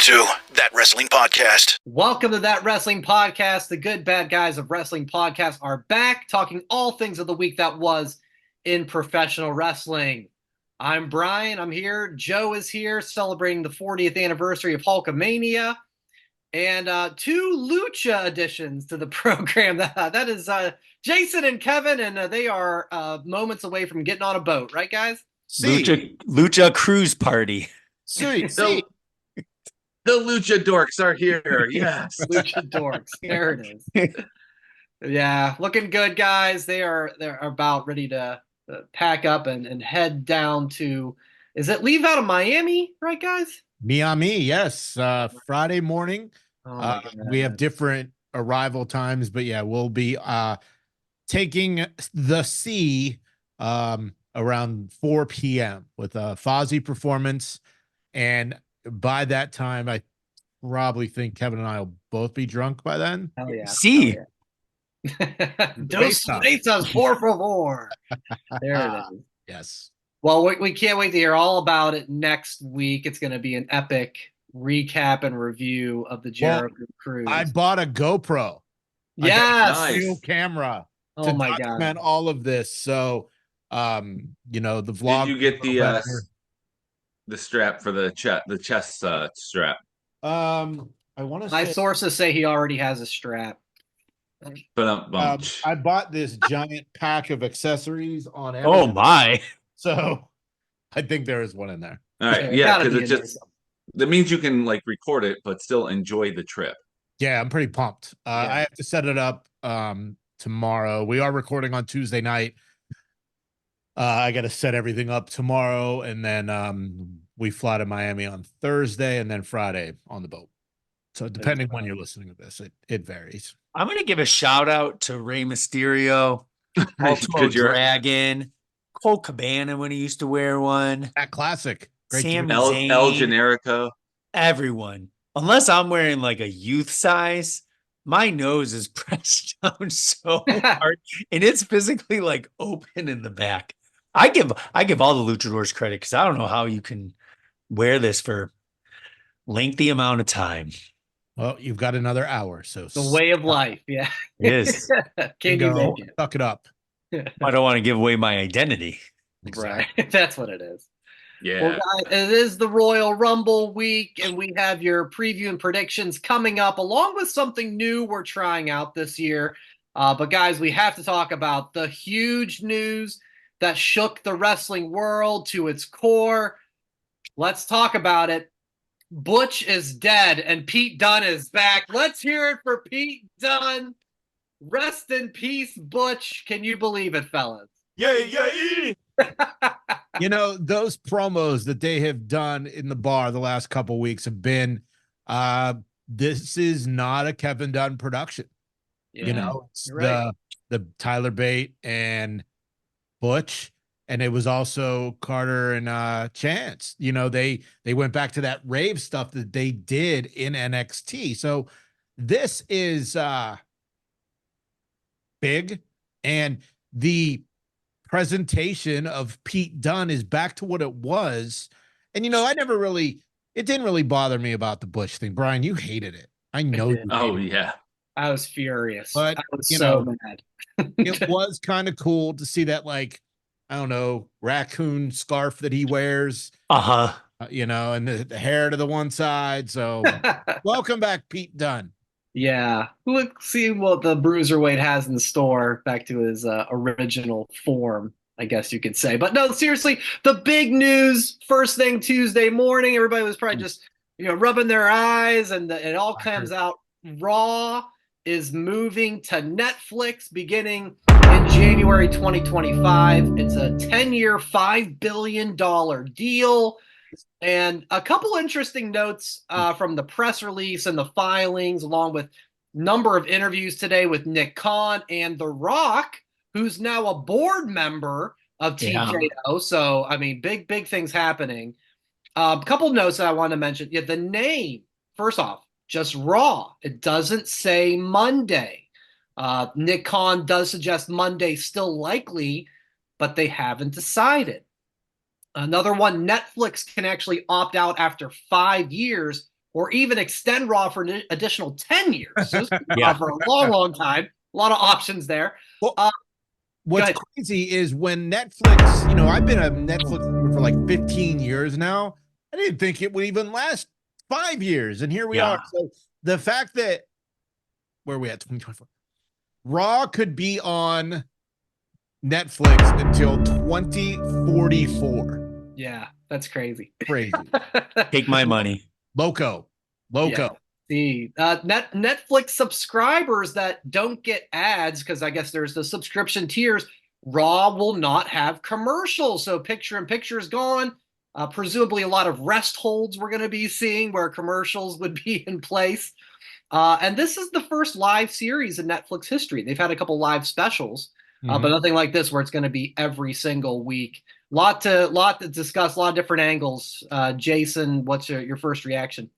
to That Wrestling Podcast. Welcome to That Wrestling Podcast. The good bad guys of wrestling podcasts are back talking all things of the week that was in professional wrestling. I'm Brian. I'm here. Joe is here celebrating the 40th anniversary of Hulkamania and two Lucha additions to the program. That is Jason and Kevin, and they are moments away from getting on a boat. Right, guys? Lucha cruise party. The Lucha Dorks are here. Yes. Lucha Dorks. There it is. Yeah, looking good, guys. They're about ready to pack up and head down to, is it leave out of Miami, right, guys? Miami, yes. Friday morning. Oh we have different arrival times, but yeah, we'll be taking the sea around 4 p.m. with a Fozzy performance. And by that time, I probably think Kevin and I will both be drunk by then. Hell yeah. See. Hell yeah. Dos cervezas, por favor. There it is. Yes. Well, we can't wait to hear all about it next week. It's going to be an epic recap and review of the Jericho Cruise. I bought a GoPro. Yes. Nice. Camera to document all of this. So, the vlog. Did you get the strap for the chest strap? I want to say my sources say he already has a strap. I bought this giant pack of accessories on Amazon. Oh my. So I think there is one in there. All right. Yeah, because that means you can record it but still enjoy the trip. Yeah, I'm pretty pumped. I have to set it up tomorrow. We are recording on Tuesday night. I got to set everything up tomorrow, and then we fly to Miami on Thursday, and then Friday on the boat. So depending when you're listening to this, it varies. I'm going to give a shout out to Rey Mysterio, Ultimo Dragon, Cole Cabana when he used to wear one. That classic. Great Sami Zayn, El Generico. Everyone. Unless I'm wearing a youth size, my nose is pressed down so hard, and it's physically open in the back. I give all the luchadors credit because I don't know how you can wear this for lengthy amount of time. Well, you've got another hour, so the way of life, yeah. It is. Can you make it? Suck it up. I don't want to give away my identity. Right. That's what it is. Yeah. Well, guys, it is the Royal Rumble week, and we have your preview and predictions coming up, along with something new we're trying out this year. But guys, we have to talk about the huge news that shook the wrestling world to its core. Let's talk about it. Butch is dead and Pete Dunne is back. Let's hear it for Pete Dunne. Rest in peace, Butch. Can you believe it, fellas? Yeah. Those promos that they have done in the bar the last couple weeks have been, this is not a Kevin Dunne production. Yeah, it's the Tyler Bate and Butch. And it was also Carter and Chance. They went back to that rave stuff that they did in NXT. So this is big. And the presentation of Pete Dunne is back to what it was. And, it didn't really bother me about the Butch thing. Brian, you hated it. I know you hated yeah. I was furious. But, I was so mad. It was kind of cool to see that, I don't know, raccoon scarf that he wears. And the hair to the one side. So welcome back, Pete Dunne. Yeah. Let's see what the Bruiserweight has in store back to his original form, I guess you could say. But no, seriously, the big news first thing Tuesday morning, everybody was probably just, rubbing their eyes, and it all comes out. Raw is moving to Netflix beginning in January 2025. It's a 10-year, $5 billion deal. And a couple interesting notes from the press release and the filings, along with number of interviews today with Nick Khan and The Rock, who's now a board member of TKO. So, big things happening. A couple notes that I want to mention. Yeah, the name, first off, just Raw. It doesn't say Monday. Nick Khan does suggest Monday still likely, but they haven't decided. Another one, Netflix can actually opt out after 5 years or even extend Raw for an additional 10 years. So this could be Yeah. Raw for a long, long time. A lot of options there. Well, Go what's ahead. crazy is when Netflix, I've been a Netflix member for like 15 years now. I didn't think it would even last 5 years. And here we Yeah. are. So the fact that where are we at 2024? Raw could be on Netflix until 2044. Yeah, that's crazy. Crazy. Take my money. Loco. Yeah. The Netflix subscribers that don't get ads, because I guess there's the subscription tiers, Raw will not have commercials. So picture in picture is gone. Presumably a lot of rest holds we're going to be seeing where commercials would be in place. And this is the first live series in Netflix history. They've had a couple live specials, but nothing like this where it's going to be every single week. Lot to discuss, a lot of different angles. Jason, what's your first reaction?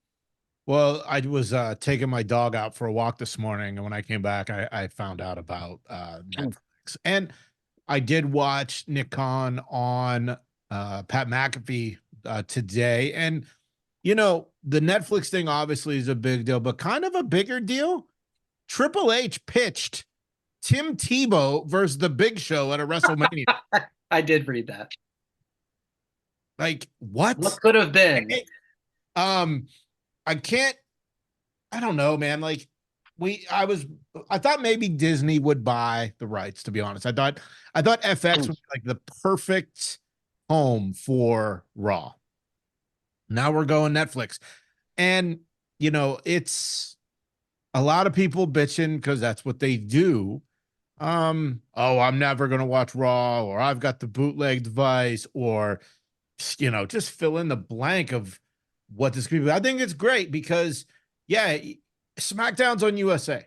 Well, I was taking my dog out for a walk this morning, and when I came back, I found out about Netflix. And I did watch Nick Khan on Pat McAfee today. And, the Netflix thing obviously is a big deal, but kind of a bigger deal. Triple H pitched Tim Tebow versus The Big Show at a WrestleMania. I did read that. Like, what? What could have been? I don't know, man. Like I thought maybe Disney would buy the rights, to be honest. I thought FX was like the perfect home for Raw. Now we're going Netflix. And it's a lot of people bitching because that's what they do. I'm never gonna watch Raw, or I've got the bootleg device, or just fill in the blank of what this could be. I think it's great because, yeah, SmackDown's on USA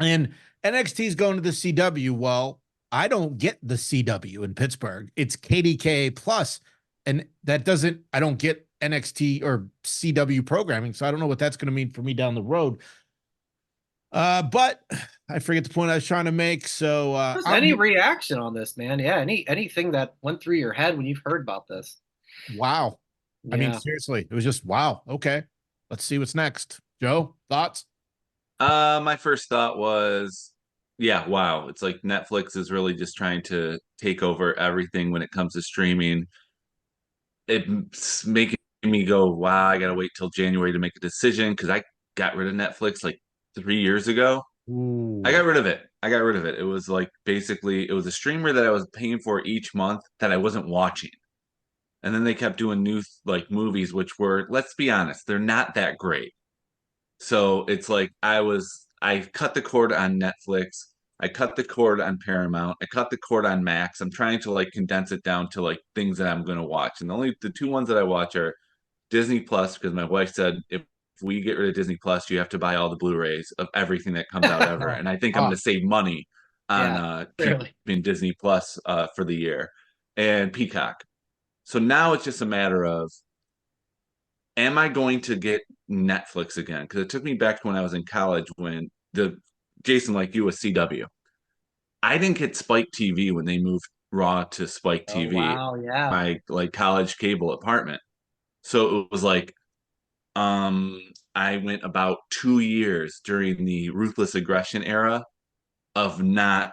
and NXT's going to the CW. Well, I don't get the CW in Pittsburgh. It's KDK plus, and I don't get NXT or CW programming. So I don't know what that's going to mean for me down the road. But I forget the point I was trying to make. So any reaction on this, man? Yeah, anything that went through your head when you've heard about this? Wow. Yeah. I mean, seriously, it was just wow. Okay, let's see what's next. Joe, thoughts? My first thought was, yeah, wow. It's like Netflix is really just trying to take over everything when it comes to streaming. It's making me go, wow, I gotta wait till January to make a decision because I got rid of Netflix like 3 years ago. Ooh. I got rid of it. It was like basically it was a streamer that I was paying for each month that I wasn't watching. And then they kept doing new like movies, which were, let's be honest, they're not that great. So it's like I cut the cord on Netflix. I cut the cord on Paramount. I cut the cord on Max. I'm trying to like condense it down to like things that I'm going to watch. And the two ones that I watch are Disney Plus, because my wife said if we get rid of Disney Plus, you have to buy all the Blu-rays of everything that comes out ever. And I think I'm going to save money on keeping Disney Plus for the year, and Peacock. So now it's just a matter of, am I going to get Netflix again? Because it took me back to when I was in college when Jason, like you, was CW. I didn't get Spike TV when they moved Raw to Spike TV. Wow, yeah. My like college cable apartment. So it was like, I went about 2 years during the Ruthless Aggression era of not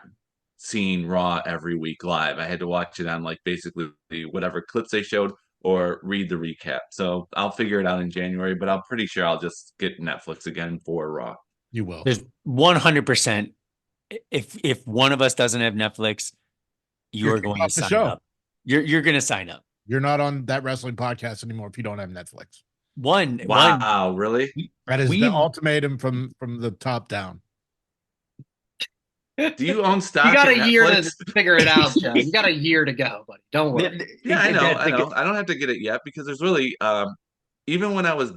seeing Raw every week live. I had to watch it on like basically whatever clips they showed or read the recap. So I'll figure it out in January, but I'm pretty sure I'll just get Netflix again for Raw. You will. There's 100%. If one of us doesn't have Netflix, you're going to sign up. You're going to sign up. You're not on That Wrestling Podcast anymore if you don't have Netflix. Wow, really? That is the ultimatum from the top down. Do you own stock? You got a year to figure it out, Joe. You got a year to go, buddy. Don't worry. Yeah, I know. I don't have to get it yet because there's really, even when I was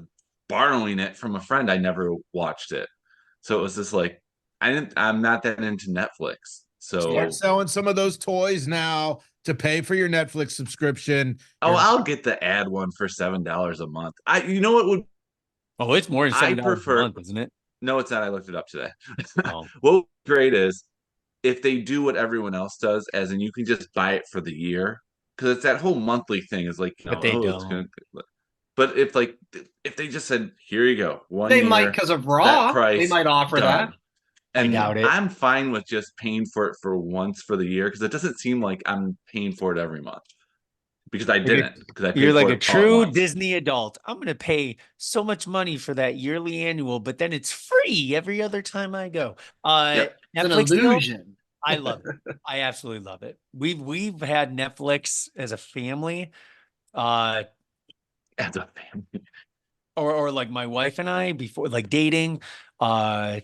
borrowing it from a friend, I never watched it. So it was just like, I'm not that into Netflix. So start selling some of those toys now to pay for your Netflix subscription. I'll get the ad one for $7 a month. You know what would? Oh, it's more than $7 a month, isn't it? No, it's not. I looked it up today. Oh. What would be great is if they do what everyone else does, as in you can just buy it for the year, because it's that whole monthly thing is like, but they don't. But if they just said, here you go, 1 They year, might, because of set Raw. price, They might offer that. done. And doubt it. I'm fine with just paying for it for once for the year because it doesn't seem like I'm paying for it every month. Because I didn't, because I You're paid like for a it all at true once. Disney adult. I'm going to pay so much money for that yearly annual, but then it's free every other time I go. Yep. It's an Netflix, though, illusion. I love it. I absolutely love it. We've had Netflix as a family, uh, As a family. or like my wife and I before, like dating, uh,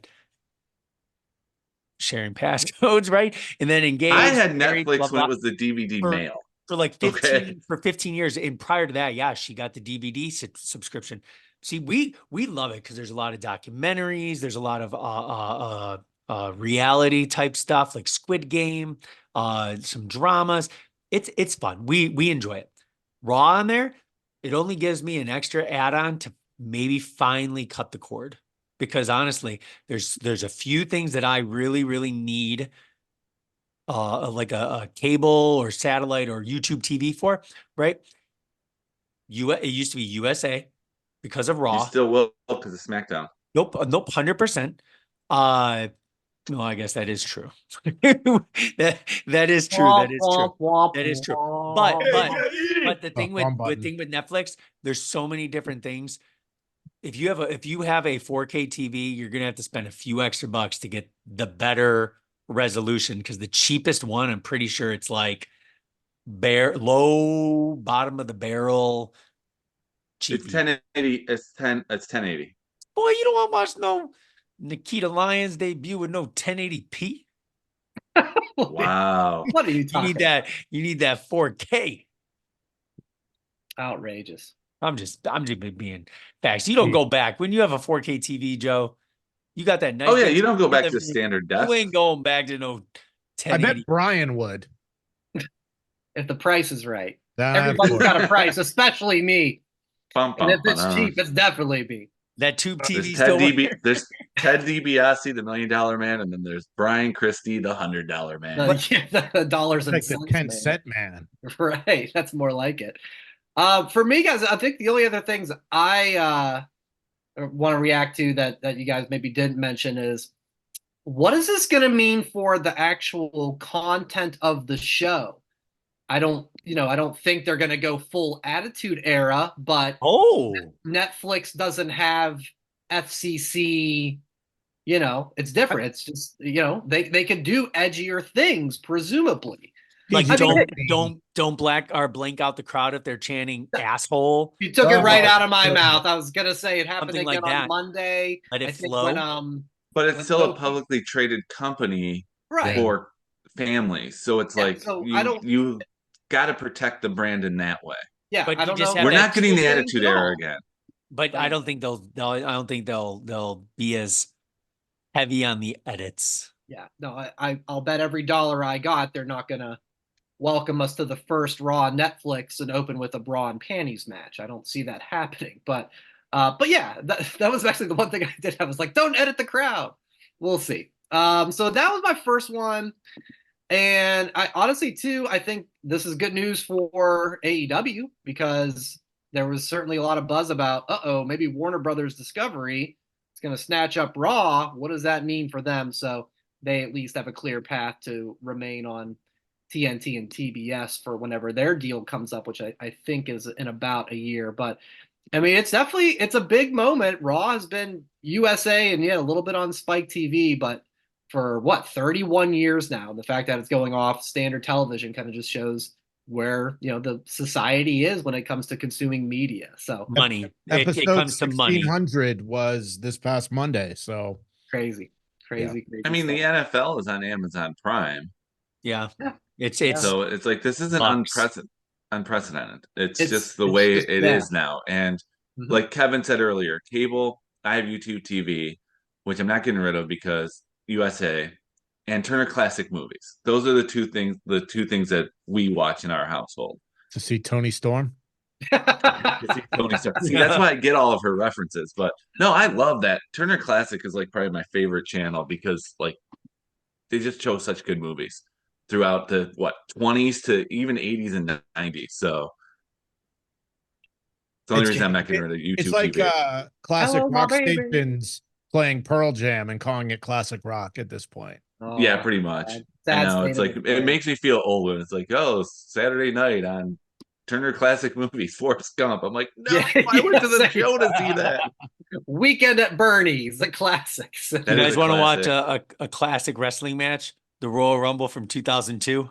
sharing passcodes, right? And then I engaged, had married, blah Netflix when it blah. was the DVD For mail. for like Okay. 15 years. And prior to that, yeah, she got the DVD subscription. See, we love it because there's a lot of documentaries, there's a lot of reality type stuff like Squid Game, some dramas. It's fun. We enjoy it. Raw on there, it only gives me an extra add-on to maybe finally cut the cord. Because honestly, there's a few things that I really, really need like a cable or satellite or YouTube TV for, right? It used to be USA because of You Raw. still will because of SmackDown. Nope, 100%. No, I guess that is true. That is true. That is true. That is true. But the thing Wrong with button. Netflix, there's so many different things. If you have a 4K TV, you're gonna have to spend a few extra bucks to get the better resolution because the cheapest one, I'm pretty sure it's like low bottom of the barrel It's cheapy. 1080. It's 1080. Boy, you don't want to watch no Nikita Lyons debut with no 1080p. Wow. What are you You talking need that. You need that 4K. Outrageous. I'm just being facts. You don't go back when you have a 4K TV, Joe. You got that nice Oh yeah, big you don't go back to living room. standard You def. ain't going back to no I bet 1080. Brian would. If the price is right. Of Everybody's course. got a price, especially me. Bum, And if bum, it's ba-dum. cheap, it's definitely me. That tube There's TV Ted still DB. works. There's Ted DiBiase, the $1 Million Man, and then there's Brian Christie, the $100 Man. The dollars and Like the cents, 10-cent man. Right. That's more like it. For me, guys, I think the only other things I want to react to that you guys maybe didn't mention is what is this going to mean for the actual content of the show? I don't think they're going to go full Attitude Era, but Oh, Netflix doesn't have FCC. It's different. It's just they could do edgier things, presumably. like I mean, don't blank out the crowd if they're chanting asshole. you took it right Oh, out of my sure. mouth. I was gonna say it happened Something again like on that. Monday. Let it I think flow. But it's when still a Loki- publicly traded company right. for families, so it's Yeah, like so I don't. you got to protect the brand in that way. Yeah, But I you don't just know. have We're If that not getting it'll the change Attitude at Era all. again. But I don't think I don't think they'll be as heavy on the edits. Yeah, no, I'll bet every dollar I got they're not gonna welcome us to the first Raw Netflix and open with a bra and panties match. I don't see that happening. But yeah, that was actually the one thing I did. I was like, don't edit the crowd. We'll see. So that was my first one. And I honestly, too, I think this is good news for AEW because there was certainly a lot of buzz about, maybe Warner Brothers Discovery is going to snatch up Raw. What does that mean for them? So they at least have a clear path to remain on TNT and TBS for whenever their deal comes up, which I think is in about a year. But I mean, it's a big moment. Raw has been USA and a little bit on Spike TV, but for 31 years now. And the fact that it's going off standard television kind of just shows where, the society is when it comes to consuming media. So Money. It Episode comes to money. 1600 was this past Monday. So crazy. I mean, the stuff. NFL is on Amazon Prime, Yeah. Yeah. It's so it's like this isn't bucks. unprecedented. It's It's just the it's way just it is now. And Mhm. like Kevin said earlier, cable, I have YouTube TV, which I'm not getting rid of because USA and Turner Classic Movies. Those are the two things that we watch in our household. to see Tony Storm. To see Tony Stark. See, that's why I get all of her references. But no, I love that. Turner Classic is like probably my favorite channel because like they just show such good movies throughout the 20s to even 80s and 90s. So the only reason I'm not getting rid of YouTube It's like TV. classic Hello, my rock baby. stations playing Pearl Jam and calling it classic rock at this point. Yeah, pretty much. I know. It's like it makes me feel old when it's like, oh, Saturday night on Turner Classic Movies, Forrest Gump. I'm like, no, Yeah, I went to the yes. show to see that. Weekend at Bernie's, the classics. That You is guys a want to watch classic. a classic wrestling match? The Royal Rumble from 2002.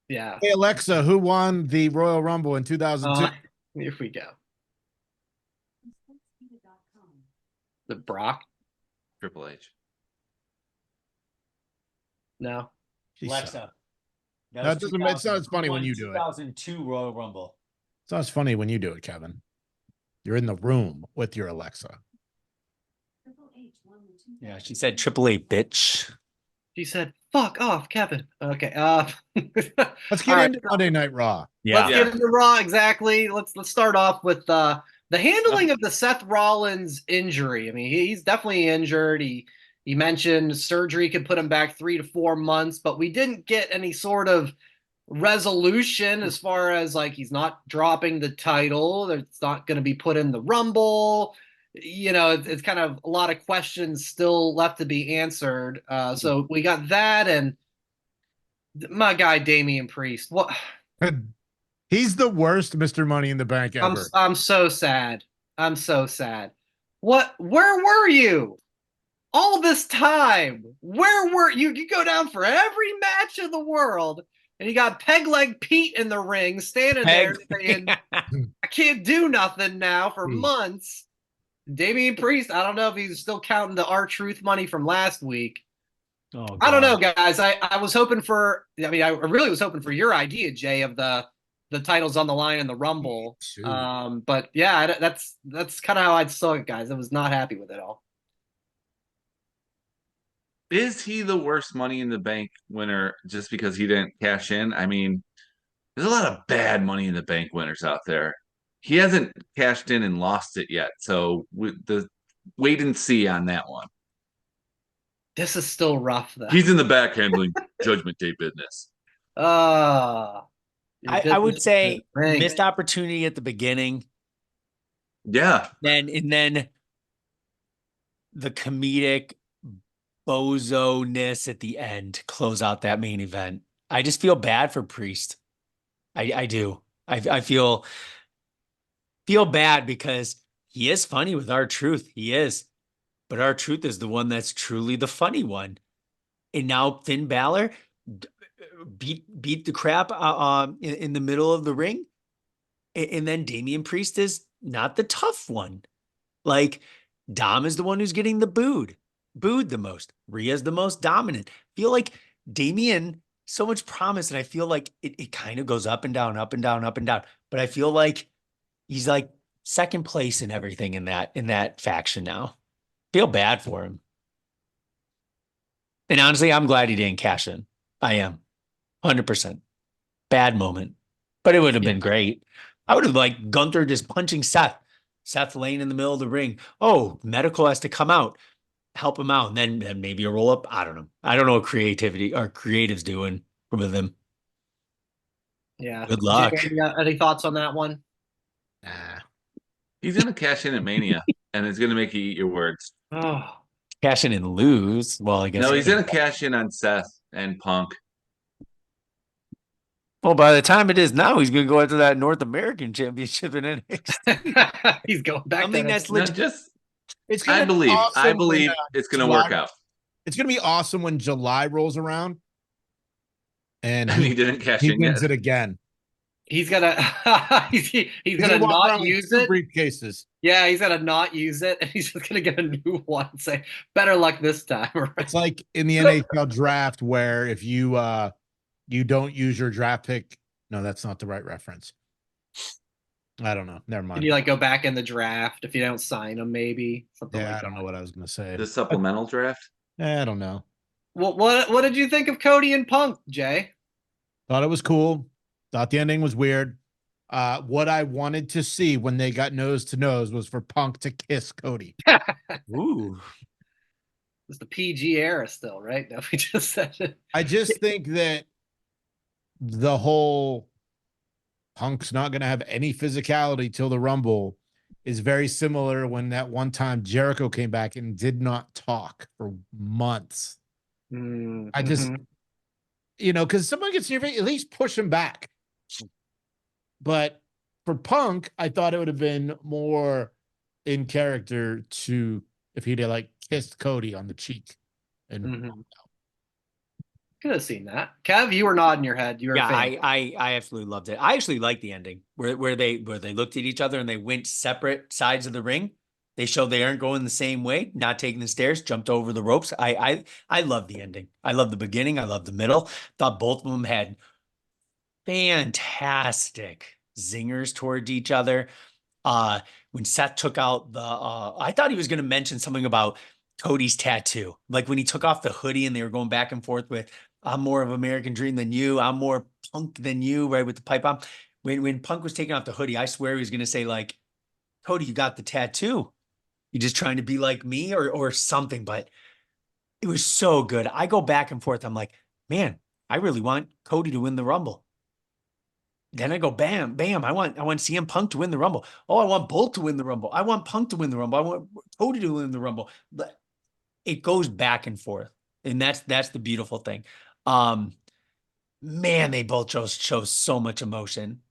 Yeah. Hey Alexa, who won the Royal Rumble in 2002? Here we go. The Brock? Triple H. No. She Alexa. sucked. That No, was it doesn't. It's not as funny when 2001, you do it. 2002 Royal Rumble. It's not as funny when you do it, Kevin. You're in the room with your Alexa. Yeah, she said Triple H, bitch. She said, "Fuck off, Kevin." Okay. Let's get into Monday Night Raw. Let's Yeah. get into Raw. Exactly. Let's start off with the handling of the Seth Rollins injury. I mean, he's definitely injured. He mentioned surgery could put him back 3 to 4 months, but we didn't get any sort of resolution as far as like he's not dropping the title. It's not going to be put in the Rumble. You know, it's kind of a lot of questions still left to be answered. So we got that, and my guy Damian Priest. What? He's the worst Mr. Money in the Bank ever. I'm so sad. I'm so sad. What? Where were you all this time? Where were you? You go down for every match in the world, and you got Peg Leg Pete in the ring, standing there saying, "I can't do nothing now" for months. Damian Priest, I don't know if he's still counting the R-Truth money from last week. Oh, I don't know, guys. I was hoping for. I mean, I really was hoping for your idea, Jay, of the titles on the line in the Rumble. But yeah, that's kind of how I saw it, guys. I was not happy with it all. Is he the worst Money in the Bank winner just because he didn't cash in? I mean, there's a lot of bad Money in the Bank winners out there. He hasn't cashed in and lost it yet. So the wait and see on that one. This is still rough, though. He's in the back handling Judgment Day business. I would say missed opportunity at the beginning. Yeah. And then the comedic bozo-ness at the end close out that main event. I just feel bad for Priest. I do. I feel bad because he is funny with R-Truth. He is. But R-Truth is the one that's truly the funny one. And now Finn Balor beat the crap in the middle of the ring. And then Damian Priest is not the tough one. Like, Dom is the one who's getting the booed the most. Rhea's the most dominant. Feel like Damian, so much promise, and I feel like it kind of goes up and down, up and down, up and down. But I feel like he's like second place in everything in that faction now. Feel bad for him. And honestly, I'm glad he didn't cash in. I am. 100%. Bad moment. But it would have been great. I would have liked Gunther just punching Seth. Seth laying in the middle of the ring. Oh, medical has to come out. Help him out. And then maybe a roll up. I don't know. I don't know what creativity or creative's doing with him. Yeah. Good luck. Jay, any thoughts on that one? Nah. He's going to cash in at Mania, and it's going to make you eat your words. Oh. Cash in and lose. Well, I guess. No, he's going to cash in on Seth and Punk. Well, by the time it is now, he's going to go after that North American Championship in NXT. He's going back. I mean, that's legit. I believe it's going to work out. It's going to be awesome when July rolls around and he didn't cash in wins yet. it again. He's gonna he's gonna not use it. Briefcases. Yeah, he's gonna not use it, and he's just gonna get a new one and say, "Better luck this time." Right? It's like in the NHL draft where if you you don't use your draft pick. No, that's not the right reference. I don't know. Never mind. Can you like go back in the draft if you don't sign them? Maybe something. Yeah, like I don't know what I was gonna say. The supplemental draft. I don't know. Well, what did you think of Cody and Punk, Jay? Thought it was cool. Thought the ending was weird. What I wanted to see when they got nose to nose was for Punk to kiss Cody. Ooh. It's the PG era still, right? No, we just said it. I just think that the whole Punk's not going to have any physicality till the Rumble is very similar when that one time Jericho came back and did not talk for months. Mm-hmm. I just, because someone gets in your face, at least push him back. But for Punk, I thought it would have been more in character to if he'd have like kissed Cody on the cheek. And could have seen that. Kev, you were nodding your head. You were a fan. I absolutely loved it. I actually liked the ending where they looked at each other and they went separate sides of the ring. They showed they aren't going the same way, not taking the stairs, jumped over the ropes. I love the ending. I love the beginning. I love the middle. Thought both of them had fantastic zingers towards each other. When Seth took out the I thought he was going to mention something about Cody's tattoo. Like when he took off the hoodie and they were going back and forth with, I'm more of American Dream than you. I'm more Punk than you, right? With the pipe bomb. When Punk was taking off the hoodie, I swear he was going to say like, Cody, you got the tattoo. You just trying to be like me or something, but it was so good. I go back and forth. I'm like, man, I really want Cody to win the Rumble. Then I go, bam, bam. I want CM Punk to win the Rumble. Oh, I want Bolt to win the Rumble. I want Punk to win the Rumble. I want Cody to win the Rumble. But it goes back and forth. And that's the beautiful thing. Man, they both show so much emotion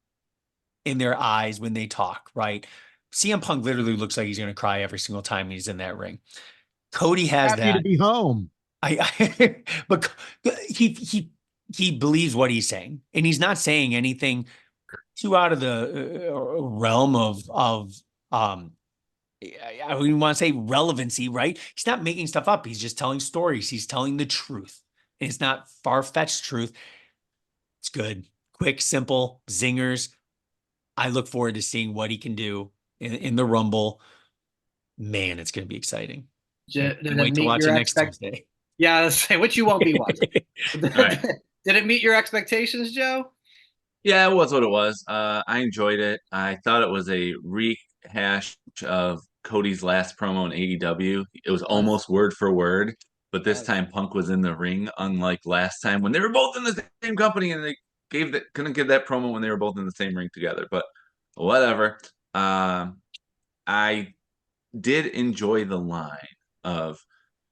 in their eyes when they talk, right? CM Punk literally looks like he's going to cry every single time he's in that ring. Cody has happy that. to be home. But he believes what he's saying, and he's not saying anything too out of the realm of I wouldn't want to say relevancy, right? He's not making stuff up. He's just telling stories. He's telling the truth. And it's not far-fetched truth. It's good. Quick, simple, zingers. I look forward to seeing what he can do in the Rumble. Man, it's going to be exciting. Can't wait to watch it next Tuesday. Yeah, let's say which you won't be watching. Right. Did it meet your expectations, Joe? Yeah, it was what it was. I enjoyed it. I thought it was a rehash of Cody's last promo in AEW. It was almost word for word, but this time Punk was in the ring, unlike last time when they were both in the same company and they couldn't give that promo when they were both in the same ring together. But whatever. I did enjoy the line of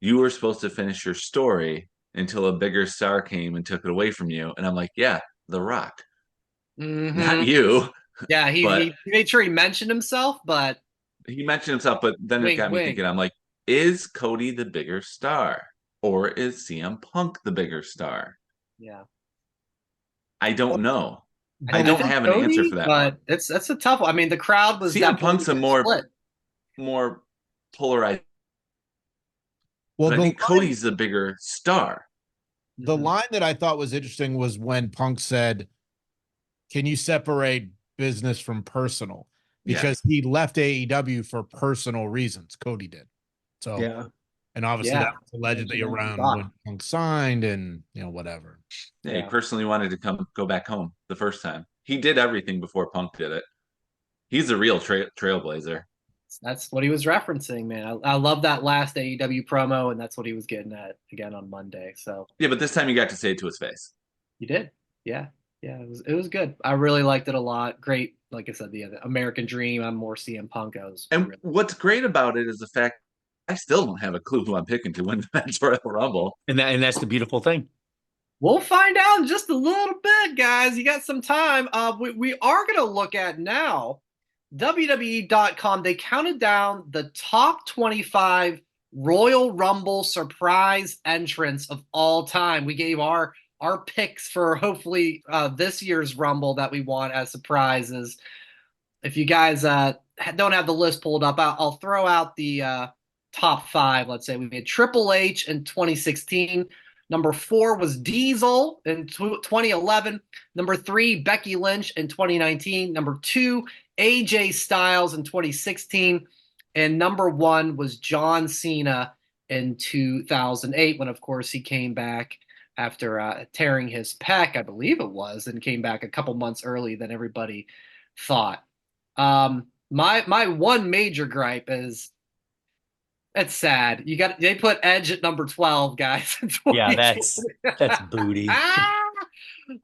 you were supposed to finish your story until a bigger star came and took it away from you. And I'm like, yeah, The Rock. Not you. Yeah, but he made sure he mentioned himself, but he mentioned himself, but then wink, it got me thinking, I'm like, is Cody the bigger star? Or is CM Punk the bigger star? Yeah. I don't know. I don't have an answer for that but one. That's a tough one. I mean, the crowd was CM Punk's a split. more polarized. Well, but I think Cody's the bigger star. The line that I thought was interesting was when Punk said, can you separate business from personal? Because he left AEW for personal reasons. Cody did. So, yeah. And obviously that was allegedly around when Punk signed and, whatever. Yeah, he personally wanted to go back home the first time. He did everything before Punk did it. He's a real trailblazer. That's what he was referencing, man. I love that last AEW promo, and that's what he was getting at again on Monday. So yeah, but this time you got to say it to his face. You did, yeah. It was good. I really liked it a lot. Great, like I said, the American Dream. I'm more CM Punk. What's great about it is the fact I still don't have a clue who I'm picking to win the Men's Royal Rumble, and that's the beautiful thing. We'll find out in just a little bit, guys. You got some time. We are going to look at now. WWE.com, they counted down the top 25 Royal Rumble surprise entrants of all time. We gave our picks for hopefully this year's Rumble that we want as surprises. If you guys don't have the list pulled up, I'll throw out the top 5. Let's say we had Triple H in 2016. Number 4 was Diesel in 2011. Number 3, Becky Lynch in 2019. Number 2, AJ Styles in 2016. And number 1 was John Cena in 2008, when, of course, he came back after tearing his pec, I believe it was, and came back a couple months early than everybody thought. My one major gripe is, it's sad. They put Edge at number 12, guys. Yeah, that's booty.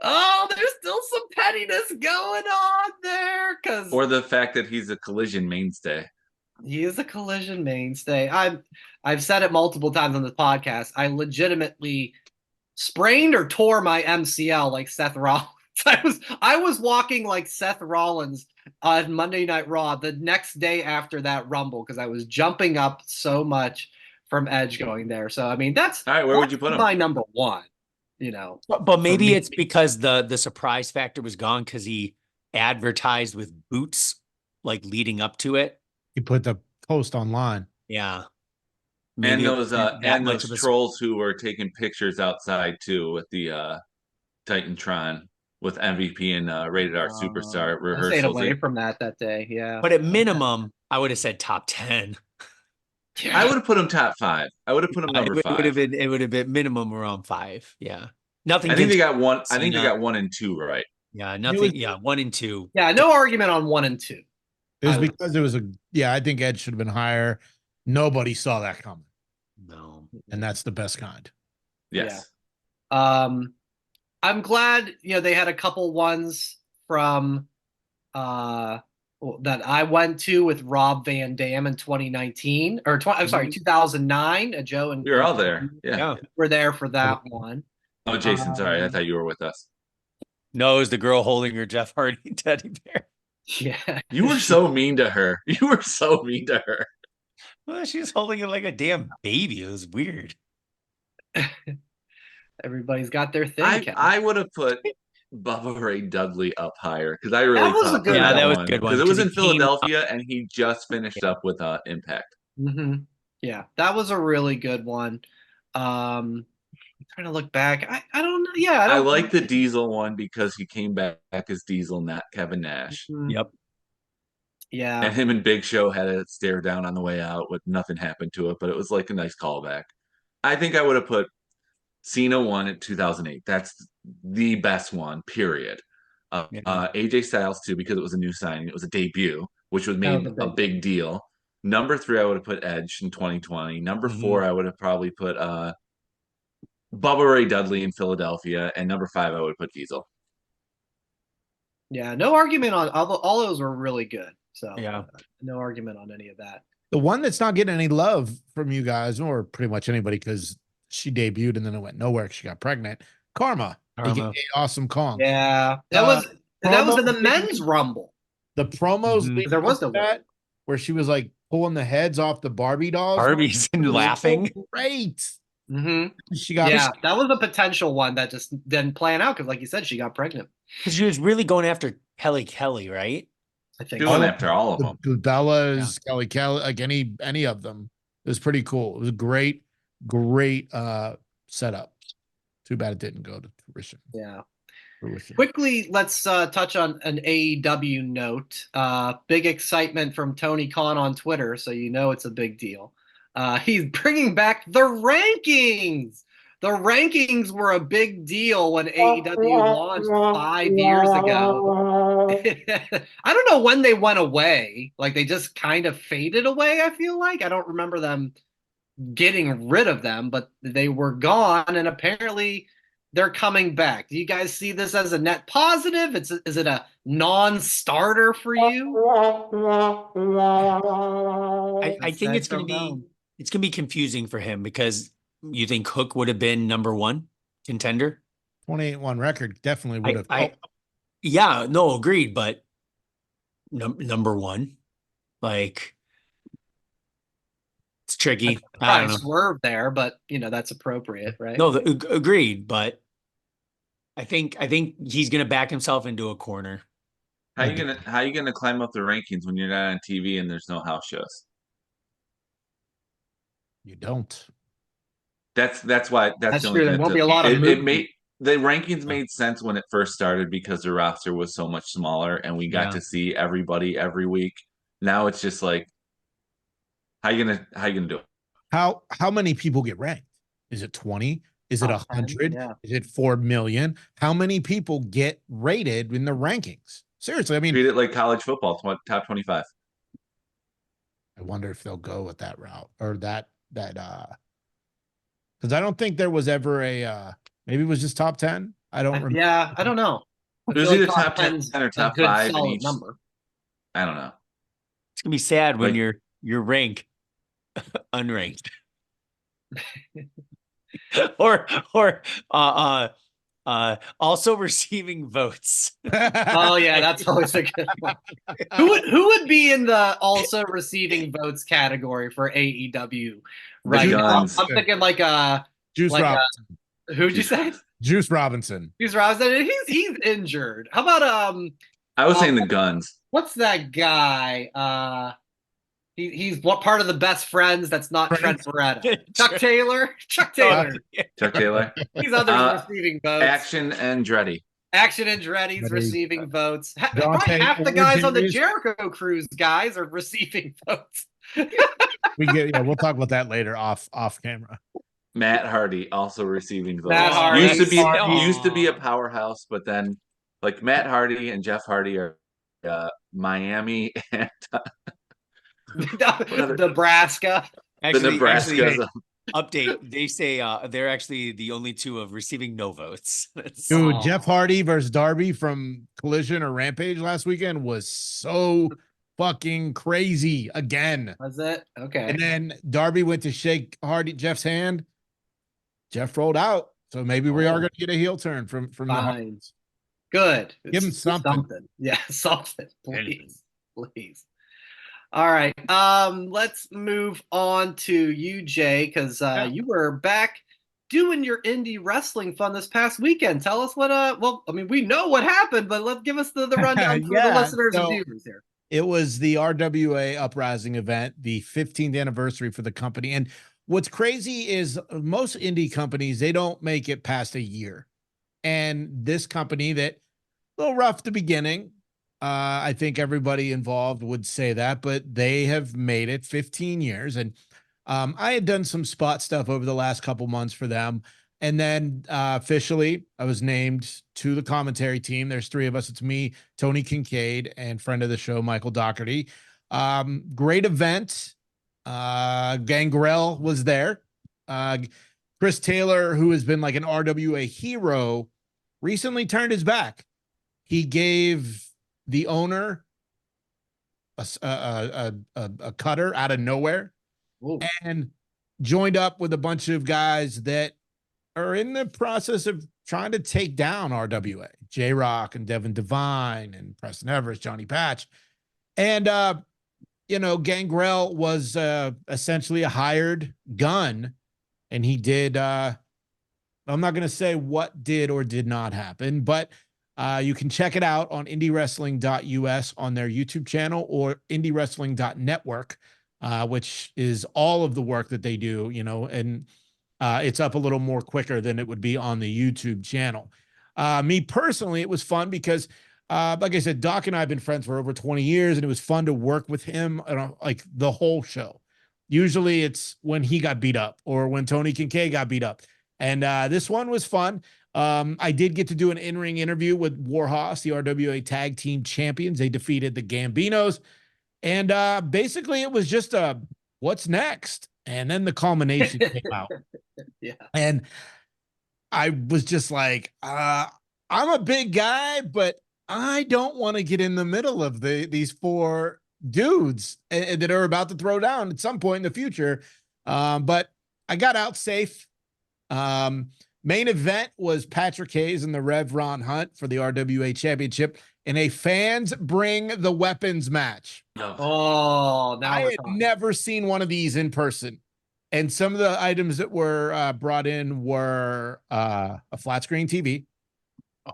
Oh, there's still some pettiness going on there because Or the fact that he's a Collision mainstay. he is a Collision mainstay. I've said it multiple times on this podcast. I legitimately sprained or tore my MCL like Seth Rollins. I was walking like Seth Rollins on Monday Night Raw the next day after that Rumble because I was jumping up so much from Edge going there. So I mean that's All right, where would you put him? my number one. You know, But maybe it's because the surprise factor was gone because he advertised with boots like leading up to it. He put the post online. Yeah. And Maybe it those wasn't that much of a trolls who were taking pictures outside too with the Titantron with MVP and Rated R Superstar at I stayed rehearsals. away from that day. Yeah, But at minimum, I would have said top 10. I would have put him top 5. I would have put him number It 5. would have been minimum around 5. Yeah. Nothing. I think they got one. I Cena. think they got 1 and 2 right. Yeah, nothing. Yeah, 1 and 2. Yeah, no argument on 1 and 2. It was because it was I think Edge should have been higher. Nobody saw that coming. No. And that's the best kind. Yes. Yeah. I'm glad, they had a couple ones from that I went to with Rob Van Dam in 2019 or I'm sorry, 2009. Joe and We were all there. Yeah. We're there for that one. Oh, Jason, sorry. I thought you were with us. No, it was the girl holding her Jeff Hardy teddy bear. Yeah. You were so mean to her. You were so mean to her. Well, she's holding it like a damn baby. It was weird. Everybody's got their thing. I would have put Bubba Ray Dudley up higher because I really was thought a good Yeah, that was one a good one. because it was in He came Philadelphia and he just finished up with Impact. Mm-hmm. Yeah, that was a really good one. I'm trying to look back. I don't know. Yeah, I like the Diesel one because he came back as Diesel, not Kevin Nash. Mhm. Yep. Yeah. And him and Big Show had a stare down on the way out with nothing happened to it, but it was like a nice callback. I think I would have put Cena 1 at 2008. That's the best one, period. AJ Styles 2 because it was a new signing. It was a debut, which was made a big deal. Number 3, I would have put Edge in 2020. Number 4, I would have probably put Bubba Ray Dudley in Philadelphia. And number 5, I would have put Diesel. Yeah, no argument on all those were really good. So yeah, no argument on any of that. The one that's not getting any love from you guys or pretty much anybody because she debuted and then it went nowhere. She got pregnant. Karma. AKA Awesome Kong. Yeah, that was in the men's rumble. The promos there was that where she was like pulling the heads off the Barbie dolls. Barbies and laughing. Great. Mm-hmm. She got that was a potential one that just didn't plan out because, like you said, she got pregnant. Because she was really going after Kelly, right? I think doing after all of them. The Bellas, Kelly, like any of them. It was pretty cool. It was a great setup. Too bad it didn't go to fruition. Yeah. Quickly, let's touch on an AEW note. Big excitement from Tony Khan on Twitter, so it's a big deal. He's bringing back the rankings. The rankings were a big deal when AEW launched 5 years ago. I don't know when they went away. Like they just kind of faded away, I feel like. I don't remember them getting rid of them, but they were gone and apparently they're coming back. Do you guys see this as a net positive? Is it a non-starter for you? I think it's going to be confusing for him because you think Hook would have been number 1 contender? 28-1 record definitely would have. Yeah, no, agreed. But number 1, like it's tricky. I don't know. Swerve there, but that's appropriate, right? No, agreed. But I think he's going to back himself into a corner. How you gonna climb up the rankings when you're not on TV and there's no house shows? You don't. That's why that's the only true. There won't be a lot of the rankings made sense when it first started because the roster was so much smaller and we got to see everybody every week. Now it's just like, how you gonna do it? How many people get ranked? Is it 20? Is it 100? Yeah. Is it 4 million? How many people get rated in the rankings? Seriously, I mean, treat it like college football, top 25. I wonder if they'll go with that route or that because I don't think there was ever a maybe it was just top 10. I don't remember. Yeah, I don't know. I It was feel like either top 10 10's or a top good 5 in solid each. number. I don't know. It's gonna be sad when Like- your rank unranked. or also receiving votes. Oh yeah, that's always a good one. Who would be in the also receiving votes category for AEW? Right, Guns. I'm thinking like Juice like Robinson. who'd you say? Juice Robinson. He's Robinson. He's injured. How about I was saying the Guns. what's that guy? He's what part of the best friends that's not Trent Beretta? Chuck Taylor. Chuck Taylor. Chuck Taylor. He's others receiving votes. Action Andretti. Action Andretti's Ready. receiving votes. Probably Dante half the guys on the Origins. Jericho Cruise guys are receiving votes. We'll talk about that later off camera. Matt Hardy also receiving votes. Matt Hardy. Used to be a powerhouse, but then like Matt Hardy and Jeff Hardy are Miami and Nebraska. the Nebraska. Update. They say they're actually the only two of receiving no votes. Dude, Aw. Jeff Hardy versus Darby from Collision or Rampage last weekend was so fucking crazy again. Was it? Okay. And then Darby went to shake Jeff's hand. Jeff rolled out. So maybe we are going to get a heel turn from the Fine. Hardys. Good. Give him something. Yeah, something. Please. Please. All right. Let's move on to you, Jay, because you were back doing your indie wrestling fun this past weekend. Tell us what well, I mean, we know what happened, but let's give us the rundown for the listeners and viewers here. It was the RWA Uprising event, the 15th anniversary for the company. And what's crazy is most indie companies, they don't make it past a year. And this company that a little rough at the beginning, I think everybody involved would say that, but they have made it 15 years. And I had done some spot stuff over the last couple months for them. And then officially, I was named to the commentary team. There's 3 of us. It's me, Tony Kincaid, and friend of the show, Michael Doherty. Great event. Gangrel was there. Chris Taylor, who has been like an RWA hero, recently turned his back. He gave the owner a cutter out of nowhere. Ooh. And joined up with a bunch of guys that are in the process of trying to take down RWA. J-Rock and Devin Devine and Preston Everest, Johnny Patch. And, Gangrel was essentially a hired gun. And he did, I'm not going to say what did or did not happen, but you can check it out on indiewrestling.us on their YouTube channel or indiewrestling.network, which is all of the work that they do, and it's up a little more quicker than it would be on the YouTube channel. Me personally, it was fun because, like I said, Doc and I have been friends for over 20 years, and it was fun to work with him like the whole show. Usually it's when he got beat up or when Tony Kincaid got beat up. And this one was fun. I did get to do an in-ring interview with Warhorse, the RWA Tag Team Champions. They defeated the Gambinos. And basically it was just a what's next? And then the culmination came out. Yeah. And I was just like, I'm a big guy, but I don't want to get in the middle of these 4 dudes that are about to throw down at some point in the future. But I got out safe. Main event was Patrick Hayes and the Rev Ron Hunt for the RWA Championship in a fans bring the weapons match. Oh, now I we're had talking. never seen one of these in person. And some of the items that were brought in were a flat screen TV,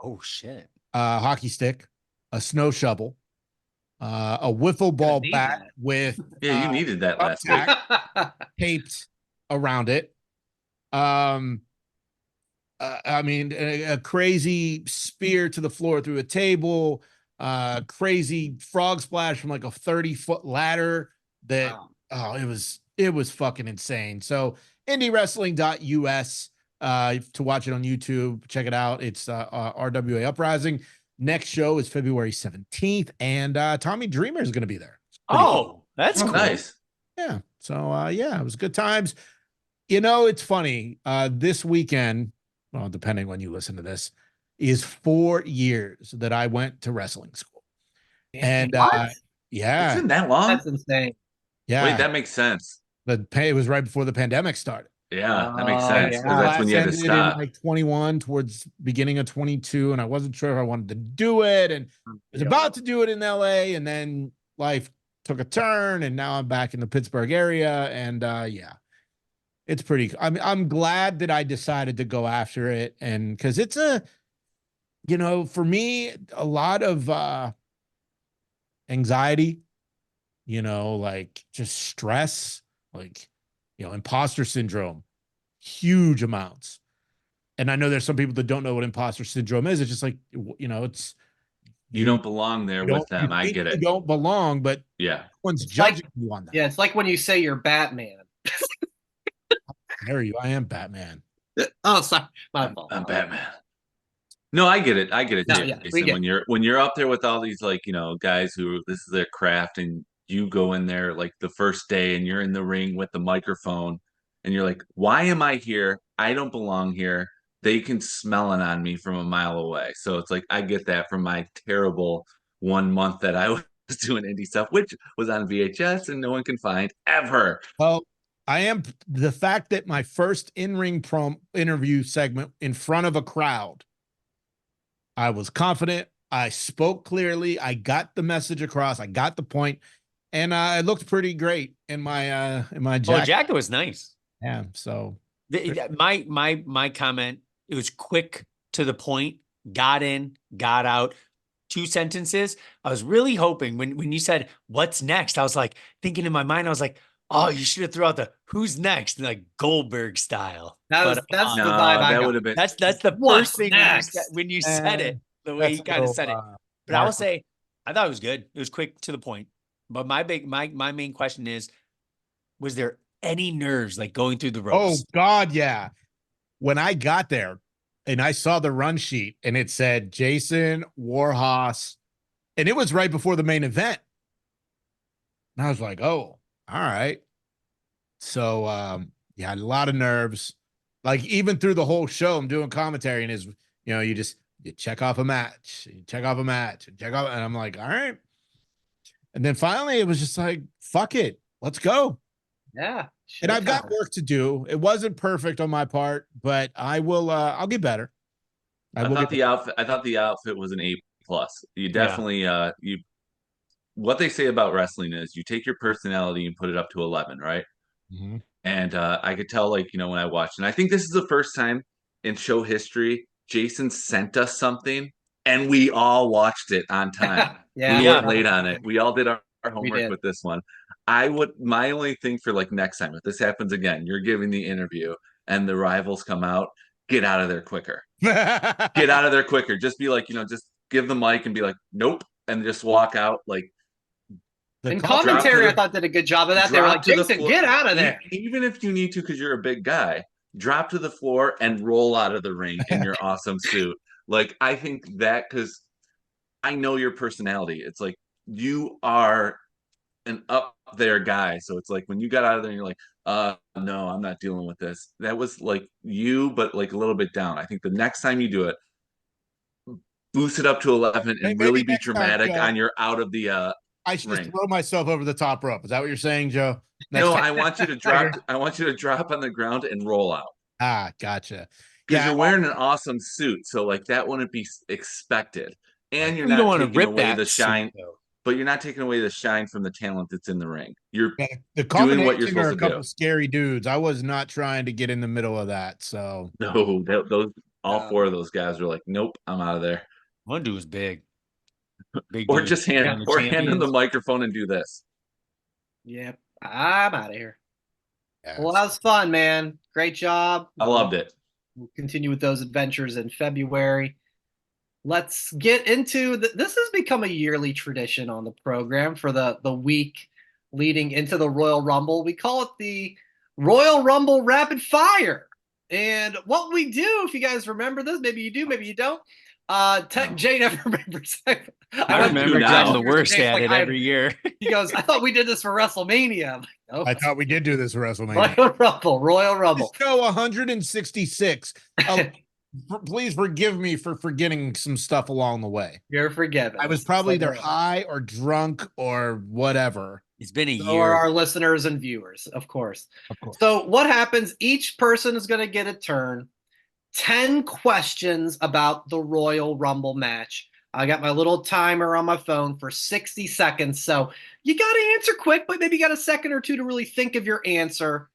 Oh shit. a hockey stick, a snow shovel, a wiffle ball need bat that. with Yeah, you needed that last week. taped around it. I mean, a crazy spear to the floor through a table, crazy frog splash from like a 30-foot ladder that, Wow. it was fucking insane. So indiewrestling.us, to watch it on YouTube, check it out. It's RWA Uprising. Next show is February 17th, and Tommy Dreamer is going to be there. Oh, that's cool. Nice. Yeah. So, it was good times. It's funny. This weekend, well, depending when you listen to this, is 4 years that I went to wrestling school. And What? yeah, It's been that long? That's insane. yeah. Wait, that makes sense. It was right before the pandemic started. Yeah, that makes Oh, sense. yeah. Because that's when you had to Ended in stop. like 21 towards beginning of 22, and I wasn't sure if I wanted to do it, and I was about to do it in LA, and then life took a turn, and now I'm back in the Pittsburgh area, and yeah, it's pretty. I'm glad that I decided to go after it, and because it's for me, a lot of anxiety, like just stress, like imposter syndrome, huge amounts. And I know there's some people that don't know what imposter syndrome is. It's just like, it's You don't belong there with them. I get You it. don't belong, but Yeah. one's It's like- judging you on that. Yeah, it's like when you say you're Batman. There you, I am Batman. Oh, sorry, my fault. I'm Batman. No, I get it. I get it No, too. yeah, we Jason. get When you're up there with all these guys who this is their craft, and you go in there like the first day and you're in the ring with the microphone and you're like, why am I here? I don't belong here. They can smell it on me from a mile away. So it's like I get that from my terrible 1 month that I was doing indie stuff, which was on VHS and no one can find ever. Well, I am the fact that my first in-ring interview segment in front of a crowd, I was confident. I spoke clearly. I got the message across. I got the point, and it looked pretty great in my jacket. Oh, jacket was nice. Yeah. So My comment, it was quick to the point, got in, got out, 2 sentences. I was really hoping when you said what's next, I was like thinking in my mind, I was like, oh, you should have thrown out the who's next, like Goldberg style. That's the vibe No, I that got. would have been. That's the What's first thing next? when you said it, the way you that's a kind of little, said it. But I will say, I thought it was good. It was quick to the point. But my main question is, was there any nerves like going through the oh ropes? God, yeah. When I got there and I saw the run sheet and it said Jason Warhorse, and it was right before the main event. And I was like, oh, all right. So yeah, a lot of nerves. Like even through the whole show, I'm doing commentary, and you check off a match, and and I'm like, all right. And then finally it was just like, fuck it, let's go. Yeah. And I've got work to do. It wasn't perfect on my part, but I will I'll get better. I thought the outfit was an A+. You definitely what they say about wrestling is you take your personality and put it up to 11, right? Mhm. And I could tell, when I watched, and I think this is the first time in show history Jason sent us something and we all watched it on time. Yeah. We weren't late on it. We all did our homework did. with this one. My only thing for next time, if this happens again, you're giving the interview and the rivals come out, get out of there quicker. Get out of there quicker. Just be like, just give the mic and be like, nope, and just walk out. In commentary, I thought did a good job of that. They were like, Jason, get out of there. Even if you need to, because you're a big guy, drop to the floor and roll out of the ring in your awesome suit. I think that, because I know your personality. It's like you are an up there guy. So it's like when you got out of there and you're like, no, I'm not dealing with this. That was like you, but like a little bit down. I think the next time you do it, boost it up to 11 and really be dramatic on your out of the I should ring. just throw myself over the top rope. Is that what you're saying, Joe? No, I want you to drop. I want you to drop on the ground and roll out. Ah, gotcha. Because you're wearing an awesome suit, so that wouldn't be expected, and you're You don't not want to taking rip away that the shine. suit, though. But you're not taking away the shine from the talent that's in the ring. You're the doing what you're combination are a supposed to couple do. scary dudes. I was not trying to get in the middle of that. So No, all 4 of those guys were like, nope, I'm out of there. One dude was big. Or dude. just hand him the champions. microphone and do this. Yep. I'm out of here. yeah. Well, that was fun, man. Great job. I loved it. We'll continue with those adventures in February. Let's get into this has become a yearly tradition on the program for the week leading into the Royal Rumble. We call it the Royal Rumble Rapid Fire. And what we do, if you guys remember this, maybe you do, maybe you don't. Jay never remembers. I remember now. I'm the worst at it every year. He goes, I thought we did this for WrestleMania. I'm like, no. I thought we did do this for WrestleMania. Royal Rumble. Show 166. please forgive me for forgetting some stuff along the way. You're forgiven. I was probably either So high or drunk or whatever. It's been a are year. our listeners and viewers, of course. Of course. So what happens? Each person is going to get a turn. 10 questions about the Royal Rumble match. I got my little timer on my phone for 60 seconds. So you got to answer quick, but maybe you got a second or two to really think of your answer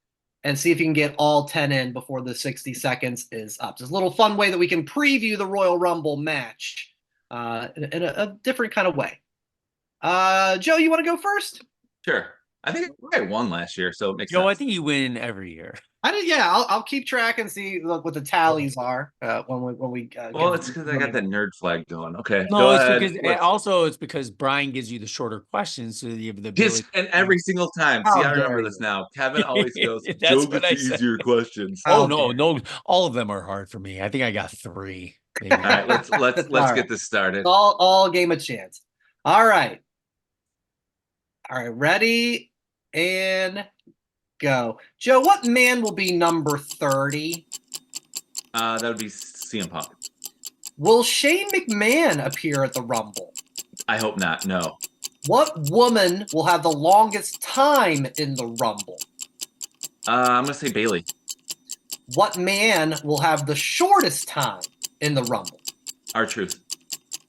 and see if you can get all 10 in before the 60 seconds is up. It's a little fun way that we can preview the Royal Rumble match in a different kind of way. Joe, you want to go first? Sure. I think I won last year, so it makes Joe, sense. I think you win every year. I'll keep track and see what the tallies are when we. Well, it's because I got that nerd flag going. Okay. No, go it's ahead. because it's because Brian gives you the shorter questions, so you have the ability. And every single time. How See, I dare remember you. this now. Kevin always goes, That's Joe what gets I the said. easier questions. How Oh dare no, all of them are hard for me. I think I got 3. Maybe. All right, let's All get right. this started. All game a chance. All right, ready and go. Joe, what man will be number 30? That would be CM Punk. Will Shane McMahon appear at the Rumble? I hope not. No. What woman will have the longest time in the Rumble? I'm gonna say Bailey. What man will have the shortest time in the Rumble? R-Truth.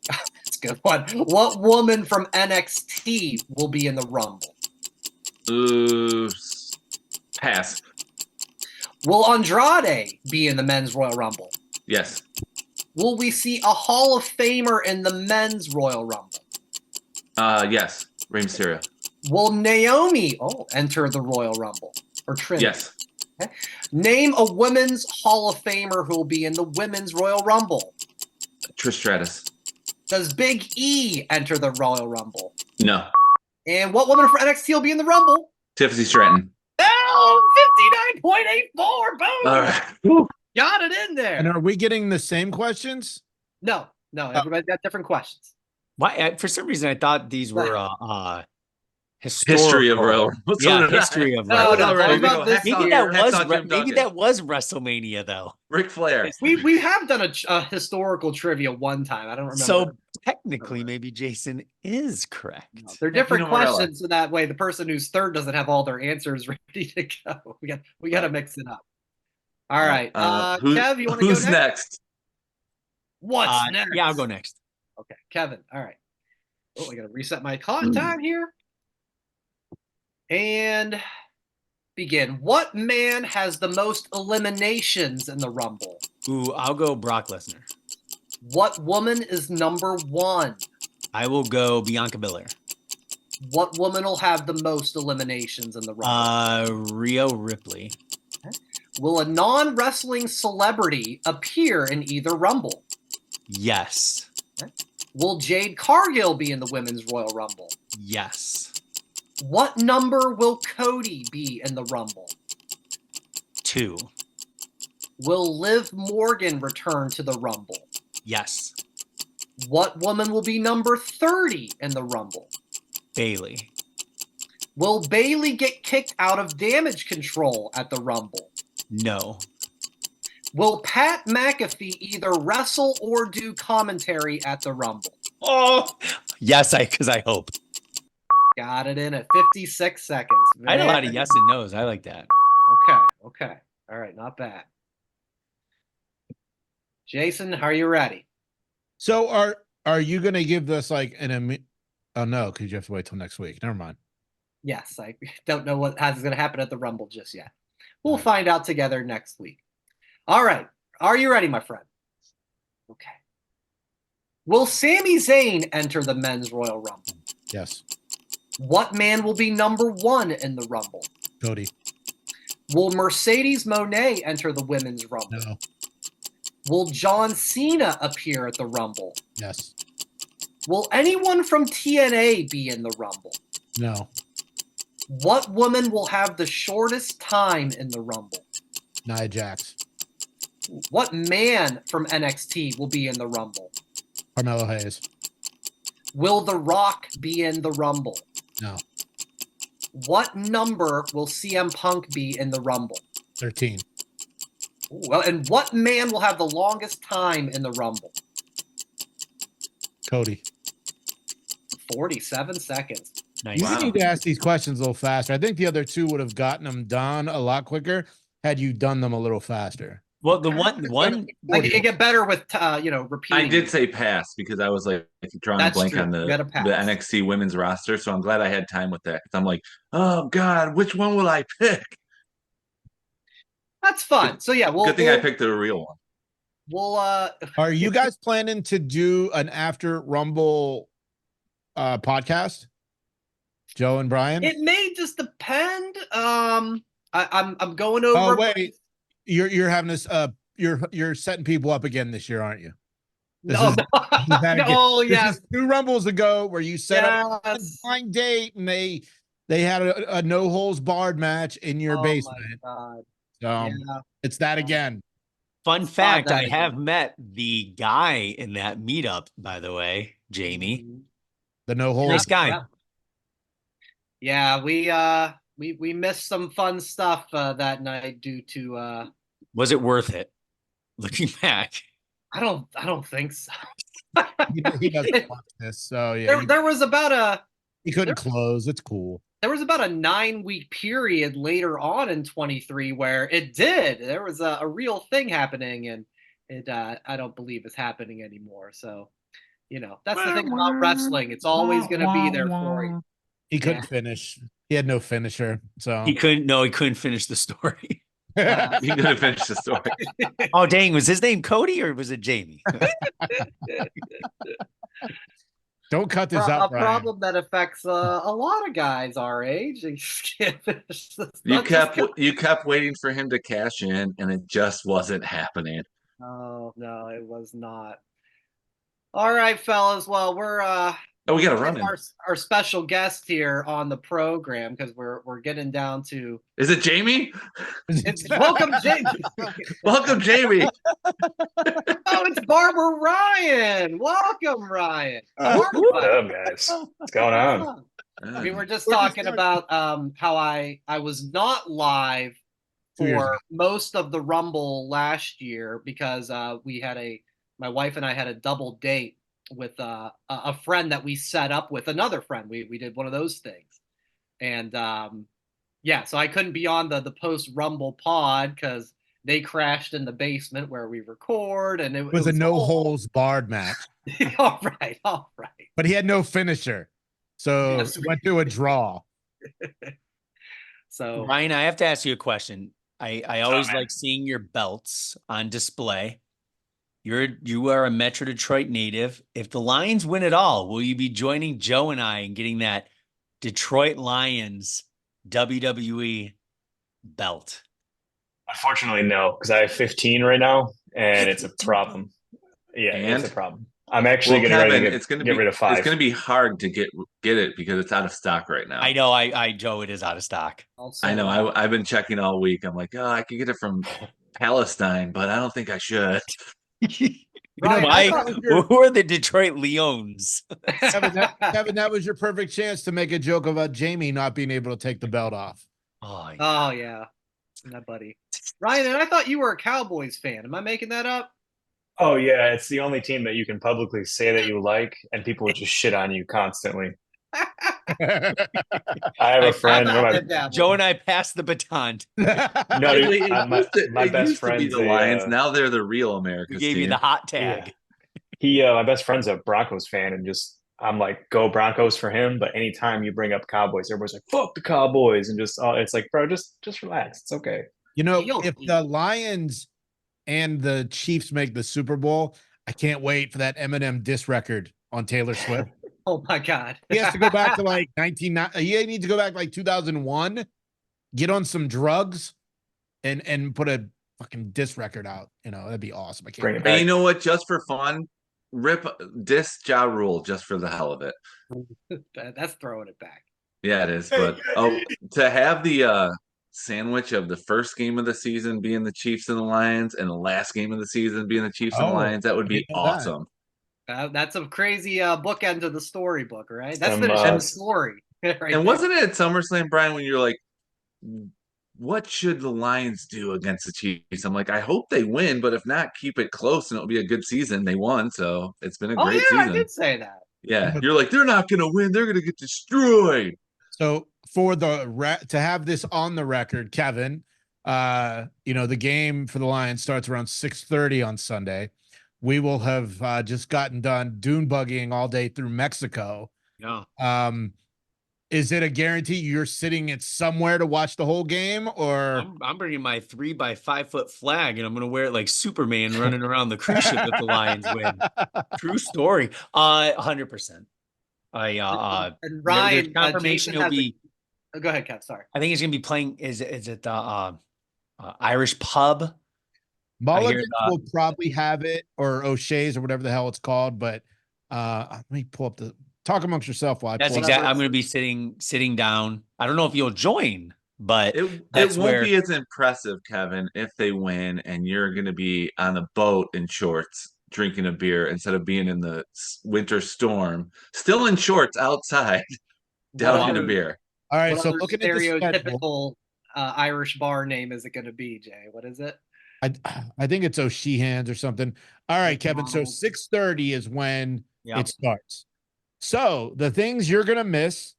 That's a good one. What woman from NXT will be in the Rumble? Ooh, pass. Will Andrade be in the Men's Royal Rumble? Yes. Will we see a Hall of Famer in the Men's Royal Rumble? Yes. Rey Mysterio. Will Naomi enter the Royal Rumble? Or Trinity? Yes. Okay. Name a Women's Hall of Famer who will be in the Women's Royal Rumble. Trish Stratus. Does Big E enter the Royal Rumble? No. And what woman from NXT will be in the Rumble? Tiffany Stratton. Oh, 59.84. Boom. All right. Woo. Got it in there. And are we getting the same questions? No. Everybody's got different questions. Why? For some reason, I thought these were History of Royal. Yeah, history of No, Royal. no, no, Maybe that was WrestleMania though. Ric Flair. We have done a historical trivia one time. I don't remember. So technically, maybe Jason is correct. They're different Pino Morello. questions, so that way the person who's third doesn't have all their answers ready to go. We got to mix it up. All right, Kev, you want to go Who's next? What's next? Yeah, I'll go next. Okay, Kevin. All right. I got to reset my time here. And begin. What man has the most eliminations in the Rumble? Ooh, I'll go Brock Lesnar. What woman is number 1? I will go Bianca Belair. What woman will have the most eliminations in the Rumble? Rhea Ripley. Will a non-wrestling celebrity appear in either Rumble? Yes. Will Jade Cargill be in the Women's Royal Rumble? Yes. What number will Cody be in the Rumble? 2. Will Liv Morgan return to the Rumble? Yes. What woman will be number 30 in the Rumble? Bailey. Will Bailey get kicked out of Damage Control at the Rumble? No. Will Pat McAfee either wrestle or do commentary at the Rumble? Oh, yes, because I hope. Got it in at 56 seconds. I had a lot of yes and no's. I like that. Okay. All right, not bad. Jason, are you ready? So are you going to give this like oh no, because you have to wait till next week. Never mind. Yes, I don't know what is going to happen at the Rumble just yet. We'll find out together next week. All right. Are you ready, my friend? Okay. Will Sami Zayn enter the Men's Royal Rumble? Yes. What man will be number 1 in the Rumble? Cody. Will Mercedes Moné enter the Women's Rumble? No. Will John Cena appear at the Rumble? Yes. Will anyone from TNA be in the Rumble? No. What woman will have the shortest time in the Rumble? Nia Jax. What man from NXT will be in the Rumble? Carmelo Hayes. Will The Rock be in the Rumble? No. What number will CM Punk be in the Rumble? 13. Well, and what man will have the longest time in the Rumble? Cody. 47 seconds. Nice. You need to ask these questions a little faster. I think the other two would have gotten them done a lot quicker had you done them a little faster. Well, the one Like, it get better with repeating. I did say pass because I was like drawing a blank true. on You the gotta pass. NXT women's roster, so I'm glad I had time with that. 'Cause I'm like, oh God, which one will I pick? That's fun. So yeah, Good thing I picked the real one. We'll Are you guys planning to do an after Rumble podcast? Joe and Brian? It may just depend. I'm going over. Oh wait, you're having this. You're setting people up again this year, aren't you? Oh yeah, This is 2 Rumbles ago where you set up a blind date and they had a no holds barred match in your basement. My God. It's that again. Fun fact: I have met the guy in that meetup. By the way, Jamie, the no holds. nice guy. Yeah, we missed some fun stuff that night due to. Was it worth it? Looking back, I don't think so. he doesn't watch this, so yeah. There was about he couldn't close. It's cool. There was about a 9-week period later on in 23 where it did. There was a real thing happening, and it I don't believe is happening anymore. So, that's the thing about wrestling. It's always going to be there for you. He couldn't finish. He had no finisher, so he couldn't finish the story. He couldn't finish the story. Oh dang! Was his name Cody or was it Jamie? Don't cut this out. A problem that affects a lot of guys our age. They just can't finish this. You kept waiting for him to cash in, and it just wasn't happening. Oh no, it was not. All right, fellas. Well, we're we got to run our special guest here on the program because we're getting down to. Is it Jamie? Welcome, Jamie. Welcome, Jamie. Oh, it's Barber Ryan. Welcome, Ryan. What up, guys? What's going on? We were just talking about how I was not live for most of the Rumble last year because my wife and I had a double date with a friend that we set up with another friend. We did one of those things. And so I couldn't be on the post Rumble pod because they crashed in the basement where we record, and it was a no holes barred match. all right. But he had no finisher, so went to a draw. So Ryan, I have to ask you a question. I always like seeing your belts on display. You are a Metro Detroit native. If the Lions win it all, will you be joining Joe and I in getting that Detroit Lions WWE belt? Unfortunately, no, because I have 15 right now, and it's a problem. Yeah, it's a problem. I'm actually getting ready to get rid of 5. It's going to be hard to get it because it's out of stock right now. I know. Joe, it is out of stock. I know. I've been checking all week. I'm like, I could get it from Palestine, but I don't think I should. Ryan, who are the Detroit Leons? Kevin, that was your perfect chance to make a joke about Jamie not being able to take the belt off. Oh yeah, that buddy. Ryan, and I thought you were a Cowboys fan. Am I making that up? Oh yeah, it's the only team that you can publicly say that you like, and people would just shit on you constantly. I have a friend. Joe and I passed the baton. My best friend's the Lions. Now they're the real America's We gave team. you the hot tag. Yeah. My best friend's a Broncos fan, and I'm like, go Broncos for him. But anytime you bring up Cowboys, everybody's like, fuck the Cowboys, and it's like, bro, just relax. It's okay. If the Lions and the Chiefs make the Super Bowl, I can't wait for that Eminem diss record on Taylor Swift. Oh my God. He has to go back to like 1990. He needs to go back like 2001, get on some drugs and put a fucking diss record out. That'd be awesome. I can't Bring it wait. back. And you know what? Just for fun, diss Ja Rule just for the hell of it. That's throwing it back. Yeah, it is. But to have the sandwich of the first game of the season being the Chiefs and the Lions, and the last game of the season being the Chiefs and the Lions, that would be awesome. That's a crazy bookend to the storybook, right? That's the story. Right and wasn't it at SummerSlam, Brian, when you're like, what should the Lions do against the Chiefs? I'm like, I hope they win, but if not, keep it close and it'll be a good season. They won, so it's been a Oh great yeah, I season. did say that. Yeah, you're like, they're not going to win. They're going to get destroyed. So for to have this on the record, Kevin, the game for the Lions starts around 6:30 on Sunday. We will have just gotten done dune buggying all day through Mexico. Yeah. Is it a guarantee you're sitting at somewhere to watch the whole game, or I'm bringing my 3 by 5 foot flag, and I'm gonna wear it like Superman running around the cruise ship if the Lions win. True story. 100%. And There's Ryan, confirmation Jason he'll has be. go ahead, Kev. Sorry. I think he's gonna be playing. Is it the Irish pub? Mulligan's will probably have it, or O'Shea's, or whatever the hell it's called. But let me pull up the talk amongst yourself while I That's pull exactly. up. I'm gonna be sitting down. I don't know if you'll join, but It that's won't where be as impressive, Kevin, if they win and you're going to be on a boat in shorts drinking a beer instead of being in the winter storm, still in shorts outside, downing a beer. All right, What so other looking at the schedule, stereotypical Irish bar name is it going to be, Jay? What is it? I think it's O'Sheahan's or something. All right, Kevin. So 6:30 is when it starts. So the things you're gonna miss.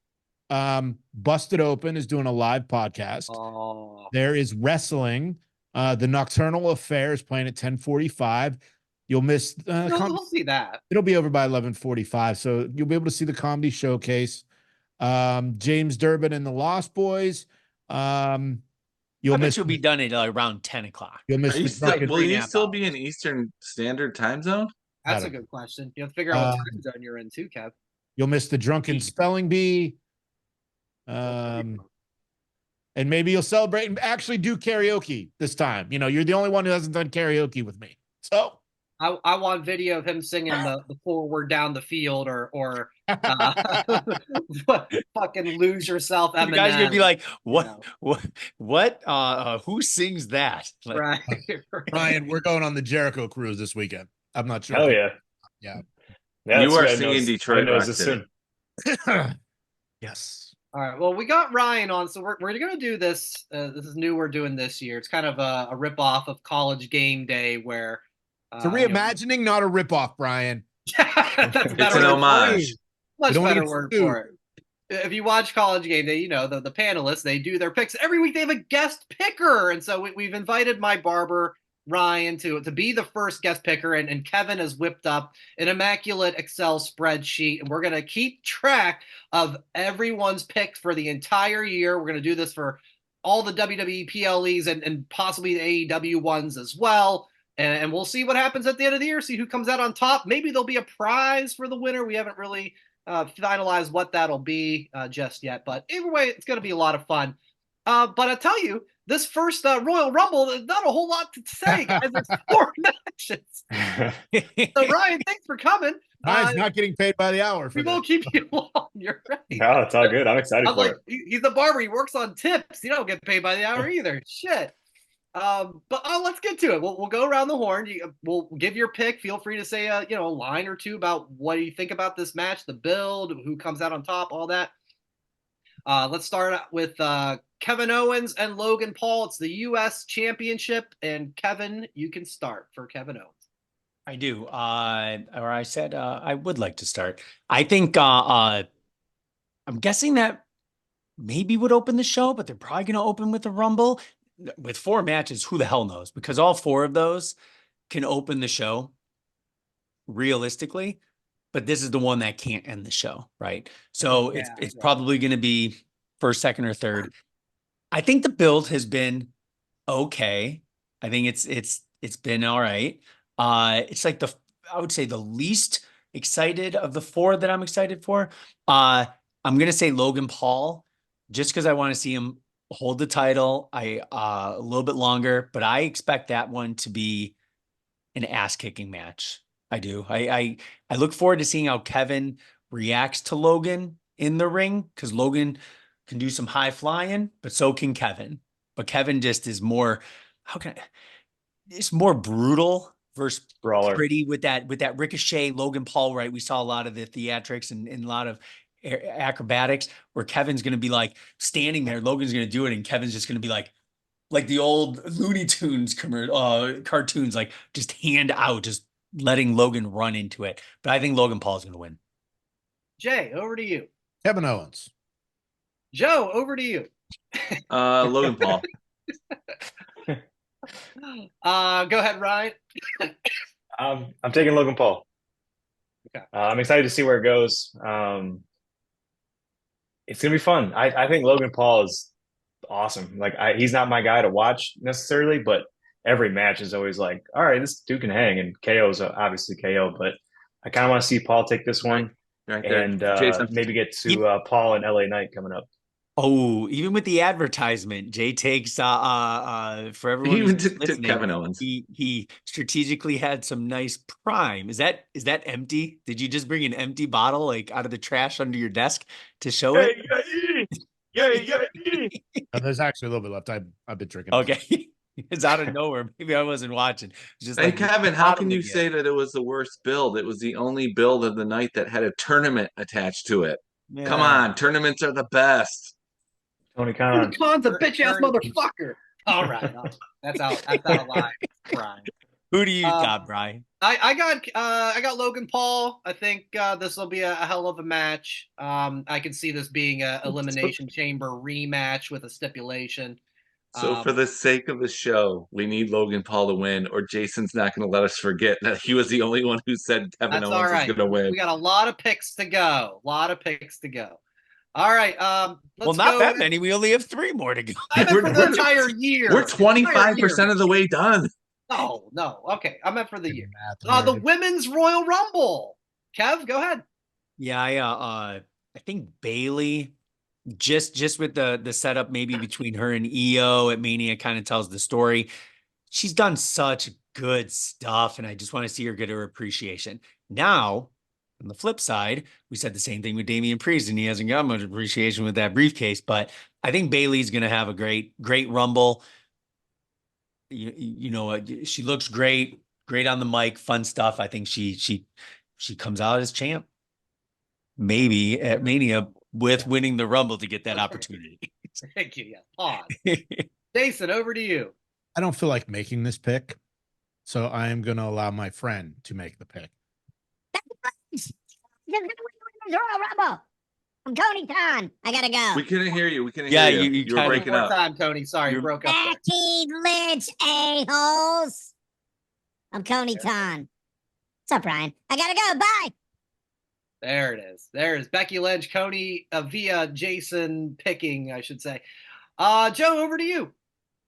Busted Open is doing a live podcast. Oh. There is wrestling. The Nocturnal Affair is playing at 10:45. You'll miss. We'll see that. It'll be over by 11:45, so you'll be able to see the comedy showcase. James Durbin and the Lost Boys. You'll miss. You'll be done at around 10 o'clock. You'll miss. Will you still be in Eastern Standard Time Zone? That's a good question. You have to figure out what time zone you're in too, Kev. You'll miss the Drunken Spelling Bee. And maybe you'll celebrate and actually do karaoke this time. You're the only one who hasn't done karaoke with me. So I want video of him singing the forward down the field or fucking lose yourself. Eminem. You guys are gonna be like, what? Who sings that? Like, right. Ryan, we're going on the Jericho cruise this weekend. I'm not sure. Hell yeah. Yeah. You are singing Detroit Rock City. Yes. All right. Well, we got Ryan on, so we're going to do this. This is new. We're doing this year. It's kind of a ripoff of College Game Day, where it's a reimagining, not a ripoff, Brian. That's a It's better an word homage. much better word for it. If you watch College Game Day, the panelists, they do their picks every week. They have a guest picker, and so we've invited my barber Ryan to be the first guest picker, and Kevin has whipped up an immaculate Excel spreadsheet, and we're going to keep track of everyone's picks for the entire year. We're going to do this for all the WWE PLEs and possibly the AEW ones as well, and we'll see what happens at the end of the year, see who comes out on top. Maybe there'll be a prize for the winner. We haven't really finalized what that'll be just yet, but either way, it's going to be a lot of fun. But I tell you, this first Royal Rumble, there's not a whole lot to say, guys. There's 4 matches. So, Ryan, thanks for coming. Ryan's not getting paid by the hour. We won't keep you long. You're right. No, it's all good. I'm excited for it. He's a barber. He works on tips. You don't get paid by the hour either. Shit. But let's get to it. We'll go around the horn. We'll give your pick. Feel free to say a line or two about what you think about this match, the build, who comes out on top, all that. Let's start with Kevin Owens and Logan Paul. It's the U.S. Championship, and Kevin, you can start for Kevin Owens. I do. I said I would like to start. I think I'm guessing that maybe would open the show, but they're probably going to open with a Rumble. With 4 matches, who the hell knows? Because all 4 of those can open the show realistically, but this is the one that can't end the show, right? So it's probably going to be first, second, or third. I think the build has been okay. I think it's been all right. It's like I would say the least excited of the 4 that I'm excited for. I'm going to say Logan Paul, just because I want to see him hold the title a little bit longer, but I expect that one to be an ass-kicking match. I do. I look forward to seeing how Kevin reacts to Logan in the ring, because Logan can do some high flying, but so can Kevin. But Kevin just is more, it's more brutal versus brawler. Pretty with that Ricochet Logan Paul, right? We saw a lot of the theatrics and a lot of acrobatics, where Kevin's going to be like standing there, Logan's going to do it, and Kevin's just going to be like like the old Looney Tunes cartoons, like just hand out, just letting Logan run into it. But I think Logan Paul's going to win. Jay, over to you. Kevin Owens. Joe, over to you. Logan Paul. Go ahead, Ryan. I'm taking Logan Paul. Okay. I'm excited to see where it goes. It's gonna be fun. I think Logan Paul is awesome. Like he's not my guy to watch necessarily, but every match is always like, all right, this dude can hang. And KO is obviously KO, but I kind of want to see Paul take this one Right there. and Jason. maybe get to Paul and LA Knight coming up. Oh, even with the advertisement, Jay takes for everyone He even who's took listening, Kevin Owens. he strategically had some nice prime. Is that empty? Did you just bring an empty bottle like out of the trash under your desk to show it? There's actually a little bit left. I've been drinking. Okay. It's out of nowhere. Maybe I wasn't watching. It's just Hey, like Kevin, how can bottle you again. say that it was the worst build? It was the only build of the night that had a tournament attached to it. Yeah. Come on, tournaments are the best. Tony Tony Khan. Khan's a bitch ass motherfucker. All right, that's out of line, Brian. Who do you got, Brian? I got Logan Paul. I think this will be a hell of a match. I can see this being a elimination chamber rematch with a stipulation. So for the sake of the show, we need Logan Paul to win, or Jason's not going to let us forget that he was the only one who said Kevin That's Owens all was right. going to win. We got a lot of picks to go. All right. Let's Not go. that many. We only have 3 more to go. I meant for the entire year. We're 25% of the way done. No. Okay, I meant for the year. Math The hard. Women's Royal Rumble. Kev, go ahead. Yeah, I think Bailey, just with the setup maybe between her and EO at Mania kind of tells the story. She's done such good stuff, and I just want to see her get her appreciation. Now, on the flip side, we said the same thing with Damian Priest, and he hasn't got much appreciation with that briefcase, but I think Bailey's going to have a great Rumble. She looks great on the mic, fun stuff. I think she comes out as champ, maybe at Mania with winning the Rumble to get that opportunity. Thank you. Yeah. Pause. Jason, over to you. I don't feel like making this pick, so I am going to allow my friend to make the pick. I'm Tony Khan. I gotta go. We couldn't hear you. We couldn't Yeah, hear you. you You were kinda- breaking One more up. time, Tony. Sorry, you broke up there. Becky Lynch, a-holes. I'm Tony Khan. What's up, Ryan? I gotta go. Bye. There it is. There's Becky Lynch, Coney via Jason picking, I should say. Joe, over to you.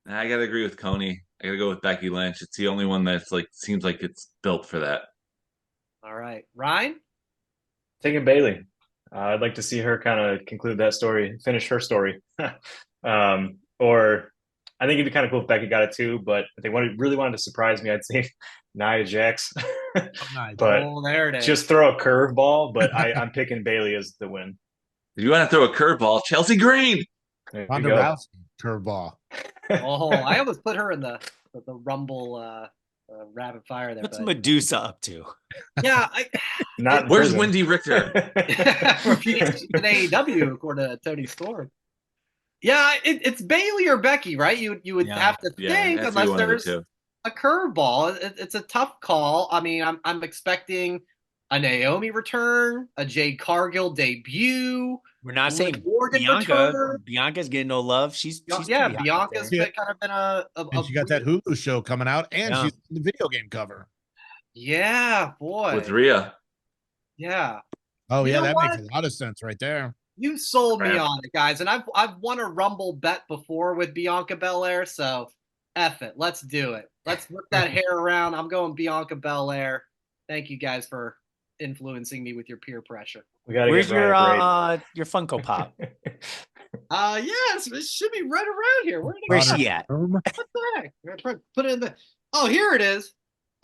I got to agree with Coney. I got to go with Becky Lynch. It's the only one that's seems like it's built for that. All right. Ryan? Taking Bailey. I'd like to see her kind of conclude that story, finish her story. Or I think it'd be kind of cool if Becky got it too, but if they really wanted to surprise me, I'd say Nia Jax. Nice. But there it is. just throw a curveball, but I'm picking Bailey as the win. If you want to throw a curveball, Chelsea Green. There you Ronda go. Rousey, curveball. I almost put her in the Rumble rapid fire there. What's but Medusa up to? yeah, Not in Where's prison. Wendy Richter? she's in AEW according to Tony Storm. Yeah, it's Bailey or Becky, right? You would Yeah. have to Yeah, think it has to be unless one of the there's two. a curveball. It's a tough call. I mean, I'm expecting a Naomi return, a Jade Cargill debut. We're not Liv saying Morgan Bianca. return. Bianca's getting no love. She's pretty hot up Bianca's there. kind of been a And she got that Hulu show coming out, and Yeah. she's in the video game cover. Yeah, boy. With Rhea. Yeah. Oh, You yeah, know that what? makes a lot of sense right there. You sold me Crap. on it, guys. And I've won a Rumble bet before with Bianca Belair, so F it. Let's do it. Let's whip that hair around. I'm going Bianca Belair. Thank you guys for influencing me with your peer pressure. We got to Where's get Ryan your Funko Pop? Yes, it should be right around here. Where did it Where's go? she at? What the heck? Put it in the. Oh, here it is.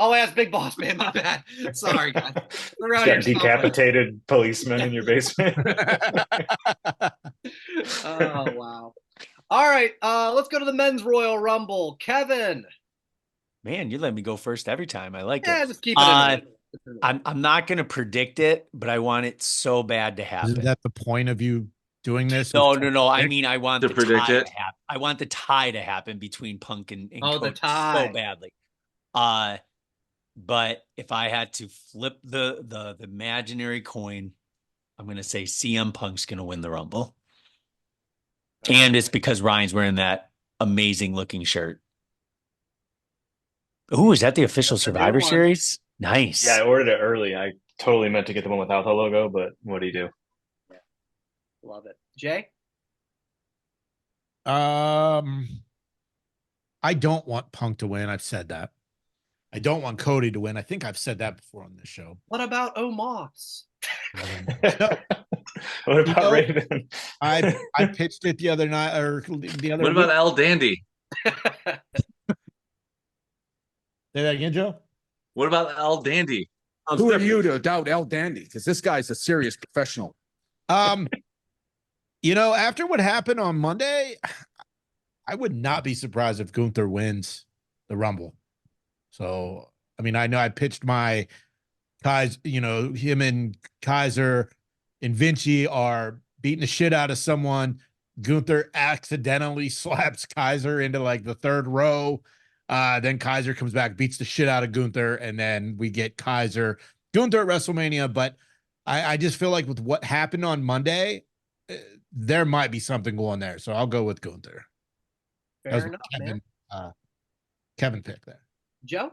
Oh, that's Big Boss Man. My bad. Sorry, guys. Around Got here decapitated policemen in your basement. Oh wow. All right, let's go to the men's Royal Rumble. Kevin. Man, you let me go first every time. I like Yeah, it. just keep it in. I'm not gonna predict it, but I want it so bad to happen. Isn't that the point of you doing this? No, with- no, no. I mean, I want To the predict tie it? to happen. I want the tie to happen between Punk and Oh, the Cody tie. so badly. But if I had to flip the imaginary coin, I'm gonna say CM Punk's gonna win the Rumble. And it's because Ryan's wearing that amazing looking shirt. Ooh, is that the official That's a new Survivor one. Series? Nice. Yeah, I ordered it early. I totally meant to get the one without the logo, but what do you do? Love it. Jay? I don't want Punk to win. I've said that. I don't want Cody to win. I think I've said that before on this show. What about Omos? What about know, Raven? I pitched it the other night or the other What about week. El Dandy? Say that again, Joe? What about El Dandy? Who are you to doubt El Dandy? Because this guy's a serious professional. After what happened on Monday, I would not be surprised if Gunther wins the Rumble. So, I mean, I know I pitched my Kaiser, him and Kaiser and Vinci are beating the shit out of someone. Gunther accidentally slaps Kaiser into like the third row. Then Kaiser comes back, beats the shit out of Gunther, and then we get Gunther at WrestleMania. But I just feel like with what happened on Monday, there might be something going there. So I'll go with Gunther. Fair enough, man. Kevin picked that. Joe?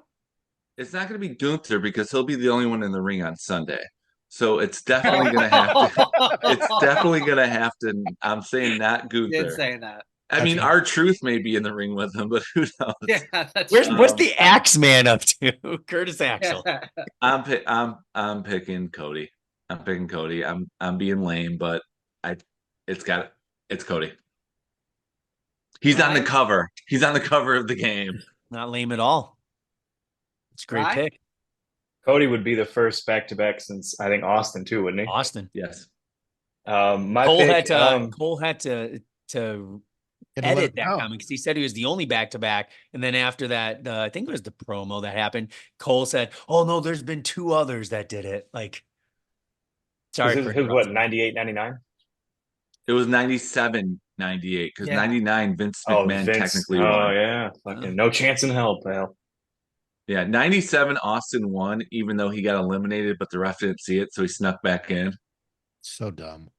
It's not going to be Gunther because he'll be the only one in the ring on Sunday. So it's definitely going to have to. It's definitely going to have to. I'm saying not Did Gunther. say that. I mean, R-Truth may be in the ring with him, but who knows? Yeah, that's What's the Axeman up to? Curtis Axel. I'm picking Cody. I'm picking Cody. I'm being lame, but it's Cody. He's on the cover. He's on the cover of the game. Not lame at all. It's a great pick. Cody would be the first back-to-back since I think Austin too, wouldn't he? Austin. Yes. Cole had to edit that comment because he said he was the only back-to-back, and then after that, I think it was the promo that happened. Cole said, "Oh no, there's been two others that did it." Like, sorry for his what 98, 99? It was 97, 98 because 99 Vince McMahon technically won. Oh yeah, fucking no chance in hell, pal. Yeah, 97 Austin won, even though he got eliminated, but the ref didn't see it, so he snuck back in. So dumb.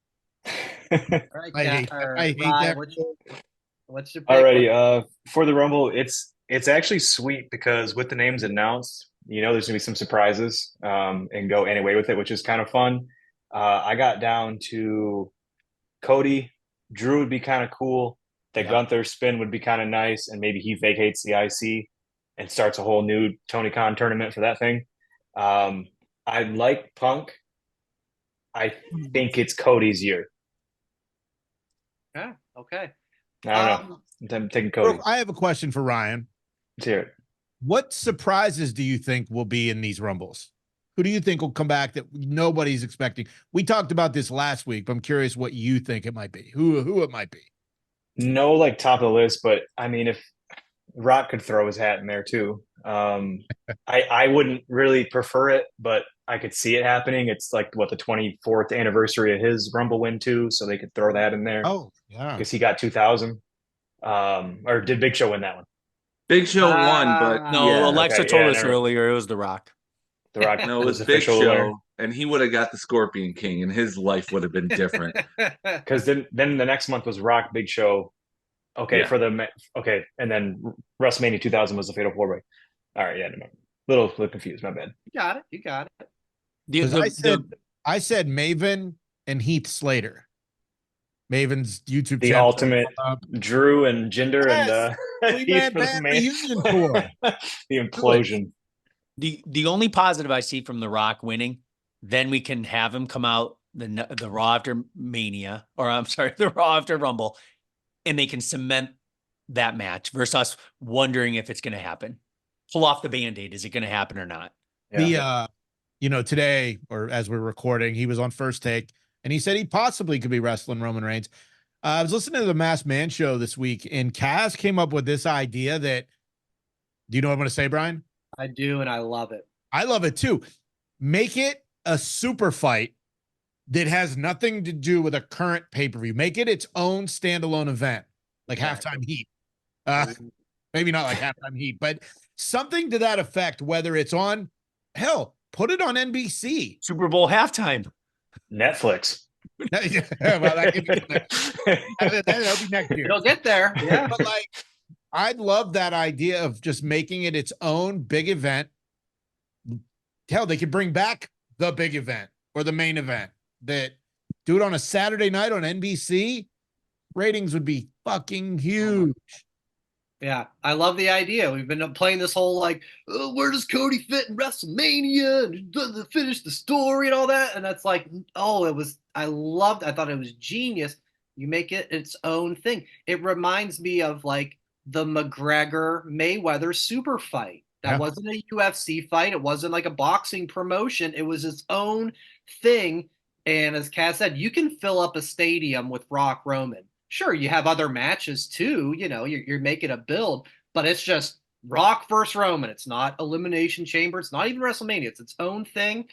I hate that. What's your pick? Alrighty, for the Rumble, it's actually sweet because with the names announced, there's gonna be some surprises and go any way with it, which is kind of fun. I got down to Cody. Drew would be kind of cool. That Gunther spin would be kind of nice, and maybe he vacates the IC and starts a whole new Tony Khan tournament for that thing. I like Punk. I think it's Cody's year. Yeah, okay. I don't know. I'm taking Cody. I have a question for Ryan. Let's hear it. What surprises do you think will be in these Rumbles? Who do you think will come back that nobody's expecting? We talked about this last week, but I'm curious what you think it might be. Who it might be. No, like top of the list, but I mean, if Rock could throw his hat in there too. I wouldn't really prefer it, but I could see it happening. It's like the 24th anniversary of his Rumble win too, so they could throw that in there. Oh, yeah, because he got 2000. Or did Big Show win that one? Big Show won, but no. Alexa told us earlier it was The Rock. The Rock. No, it was Big Show, and he would have got the Scorpion King, and his life would have been different. Because then the next month was Rock, Big Show. Okay, and then WrestleMania 2000 was the Fatal 4-Way. All right, yeah, little confused. My bad. You got it. I said Maven and Heath Slater. Maven's YouTube the channel. Ultimate Drew and Jinder and reunion tour. The implosion. The only positive I see from The Rock winning, then we can have him come out the Raw after Mania, or I'm sorry, the Raw after Rumble, and they can cement that match versus us wondering if it's going to happen. Pull off the Band-Aid. Is it going to happen or not? Yeah. Today, or as we're recording, he was on First Take, and he said he possibly could be wrestling Roman Reigns. I was listening to the Masked Man show this week, and Kaz came up with this idea that, do you know what I'm going to say, Brian? I do, and I love it. I love it too. Make it a super fight that has nothing to do with a current pay-per-view. Make it its own standalone event, like Halftime Heat. Maybe not like Halftime Heat, but something to that effect, whether it's on, hell, put it on NBC. Super Bowl halftime. Netflix. Well, that could be that'll be next year. It'll get there. Yeah. But like, I'd love that idea of just making it its own big event. Hell, they could bring back the big event or the main event. That do it on a Saturday night on NBC. Ratings would be fucking huge. Yeah, I love the idea. We've been playing this whole like, oh, where does Cody fit in WrestleMania and finish the story and all that, and that's like, oh, I thought it was genius. You make it its own thing. It reminds me of like the McGregor Mayweather super fight. That wasn't a UFC fight. It wasn't like a boxing promotion. It was its own thing. And as Cass said, you can fill up a stadium with Rock Roman. Sure, you have other matches too. You know, you're making a build, but it's just Rock versus Roman. It's not Elimination Chamber. It's not even WrestleMania. It's its own thing.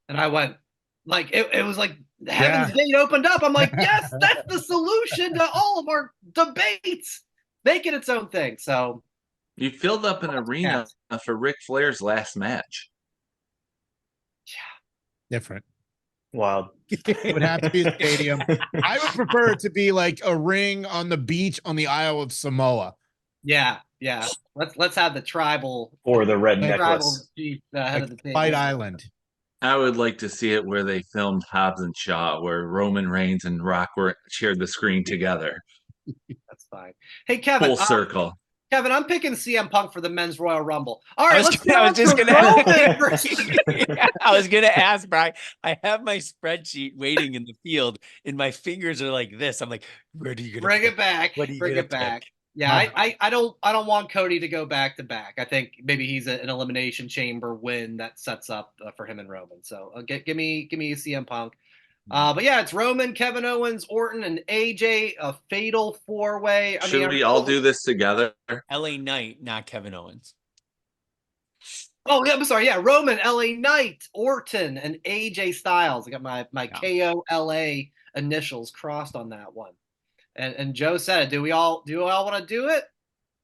And I went, like, it was like Heaven's Gate opened up. I'm like, yes, that's the solution to all of our debates. Make it its own thing. So you filled up an arena for Ric Flair's last match. Yeah. Different. Wild. It would have to be a stadium. I would prefer it to be like a ring on the beach on the Isle of Samoa. Yeah. Let's have the tribal Or the red tribal necklace. head of the table. Fight Island. I would like to see it where they filmed Hobbs and Shaw, where Roman Reigns and Rock shared the screen together. That's fine. Hey, Kevin. Full circle. Kevin, I'm picking CM Punk for the Men's Royal Rumble. All right, I was gonna ask, Brian. I have my spreadsheet waiting in the field, and my fingers are like this. I'm like, where do you gonna bring it back? What are you bring gonna it back. pick? Yeah, I don't want Cody to go back to back. I think maybe he's an Elimination Chamber win that sets up for him and Roman. So give me CM Punk. But yeah, it's Roman, Kevin Owens, Orton, and AJ, a fatal four-way. Should we all do this together? LA Knight, not Kevin Owens. Oh, yeah, I'm sorry. Yeah, Roman, LA Knight, Orton, and AJ Styles. I got my KOLA initials crossed on that one. And Joe said, do we all want to do it?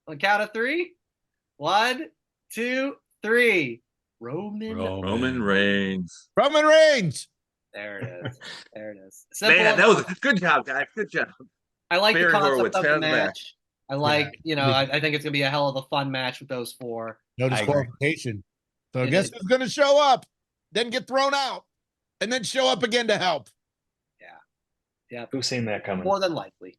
On the count of three? 1, 2, 3. Roman Reigns. Roman Reigns. There it is. There it is. Man, that was a good job, guys. Good job. I like Baron the concept Horowitz, of the fan of the match. I like, I think it's gonna be a hell of a fun match with those four. No disqualification. So I guess who's gonna show up, then get thrown out, and then show up again to help. Yeah. Who's seen that coming? More than likely.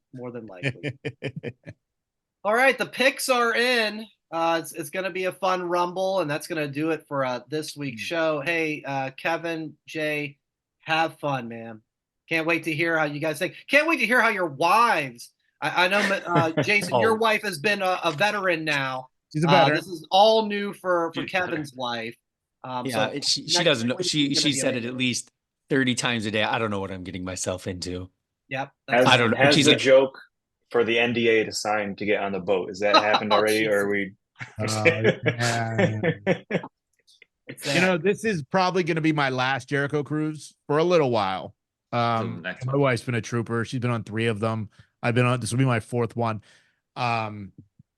All right, the picks are in. It's going to be a fun Rumble, and that's going to do it for this week's show. Hey, Kevin, Jay, have fun, man. Can't wait to hear how you guys think. Can't wait to hear how your wives. I know, Jason, your wife has been a veteran now. She's a veteran. This is all new for Kevin's wife. So she doesn't know. She said it at least 30 times a day. I don't know what I'm getting myself into. Yep. I don't know. Has She's the like, joke for the NDA to sign to get on the boat. Has that happened already, or are we? This is probably going to be my last Jericho cruise for a little while. My wife's been a trooper. She's been on 3 of them. This will be my 4th one.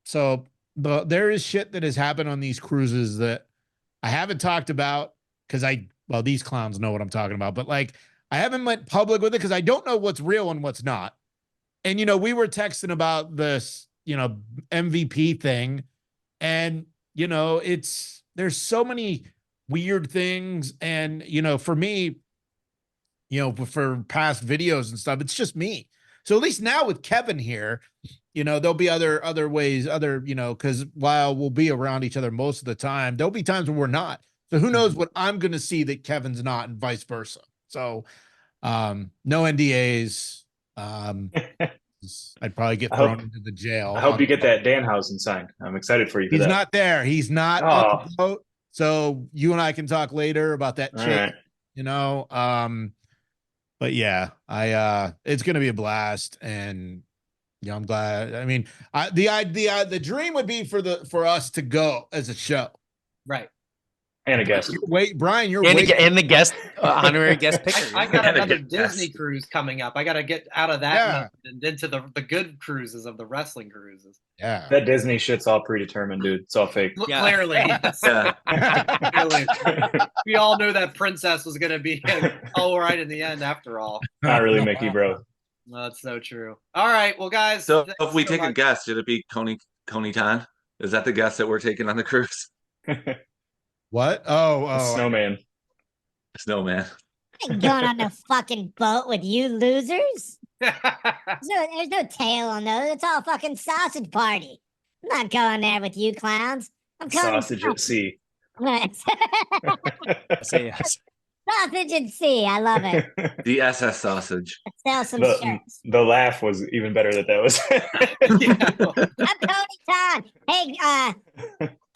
So there is shit that has happened on these cruises that I haven't talked about because these clowns know what I'm talking about, but like, I haven't went public with it because I don't know what's real and what's not. And, we were texting about this, MVP thing. And, there's so many weird things. And, for me, for past videos and stuff, it's just me. So at least now with Kevin here, there'll be other ways, because while we'll be around each other most of the time, there'll be times when we're not. So who knows what I'm going to see that Kevin's not and vice versa. So, no NDAs. I'd probably get thrown into the jail. I hope you get that Danhausen signed. I'm excited for you. He's not there. He's not on the boat. So you and I can talk later about that chick. Right. But yeah, it's gonna be a blast, and I'm glad. I mean, the dream would be for us to go as a show, right? And a guest. Wait, Brian, you're And, waiting. and the guest honorary guest picker. I got gotta another get Disney past. cruise coming up. I got to get out of that Yeah. and into the good cruises of the wrestling cruises. Yeah. That Disney shit's all predetermined, dude. It's all fake. Yeah. Clearly, yes. Yeah. Clearly. We all knew that princess was going to be all right in the end after all. Not really Mickey, bro. No, that's so true. All right, well, guys. So thanks if we so take a much. guess, should it be Coney Tan? Is that the guest that we're taking on the cruise? What? The Oh. snowman. Snowman. I ain't going on no fucking boat with you losers. There's no tail on those. It's all fucking sausage party. I'm not going there with you clowns. I'm coming. Sausage at sea. Say yes. Sausage at sea. I love it. The SS sausage. Sell some The, shirts. the laugh was even better that was. I'm Tony Khan.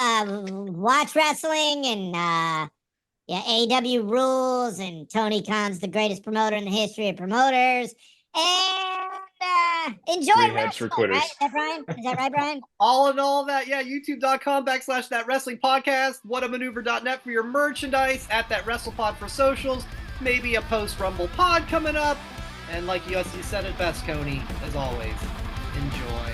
Hey, watch wrestling and yeah, AEW rules, and Tony Khan's the greatest promoter in the history of promoters. And enjoy Rehabs for wrestling, quitters. right? Is that Brian? Is that right, Brian? All in all that, yeah, youtube.com/That Wrestling Podcast, whatamaneuver.net for your merchandise, at That WrestlePod for socials, maybe a post-Rumble pod coming up. And like you said it best, Coney, as always, enjoy.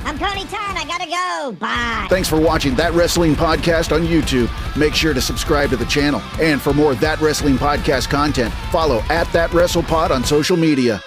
I'm Tony Khan. I gotta go. Bye. Thanks for watching That Wrestling Podcast on YouTube. Make sure to subscribe to the channel. And for more That Wrestling Podcast content, follow at That WrestlePod on social media.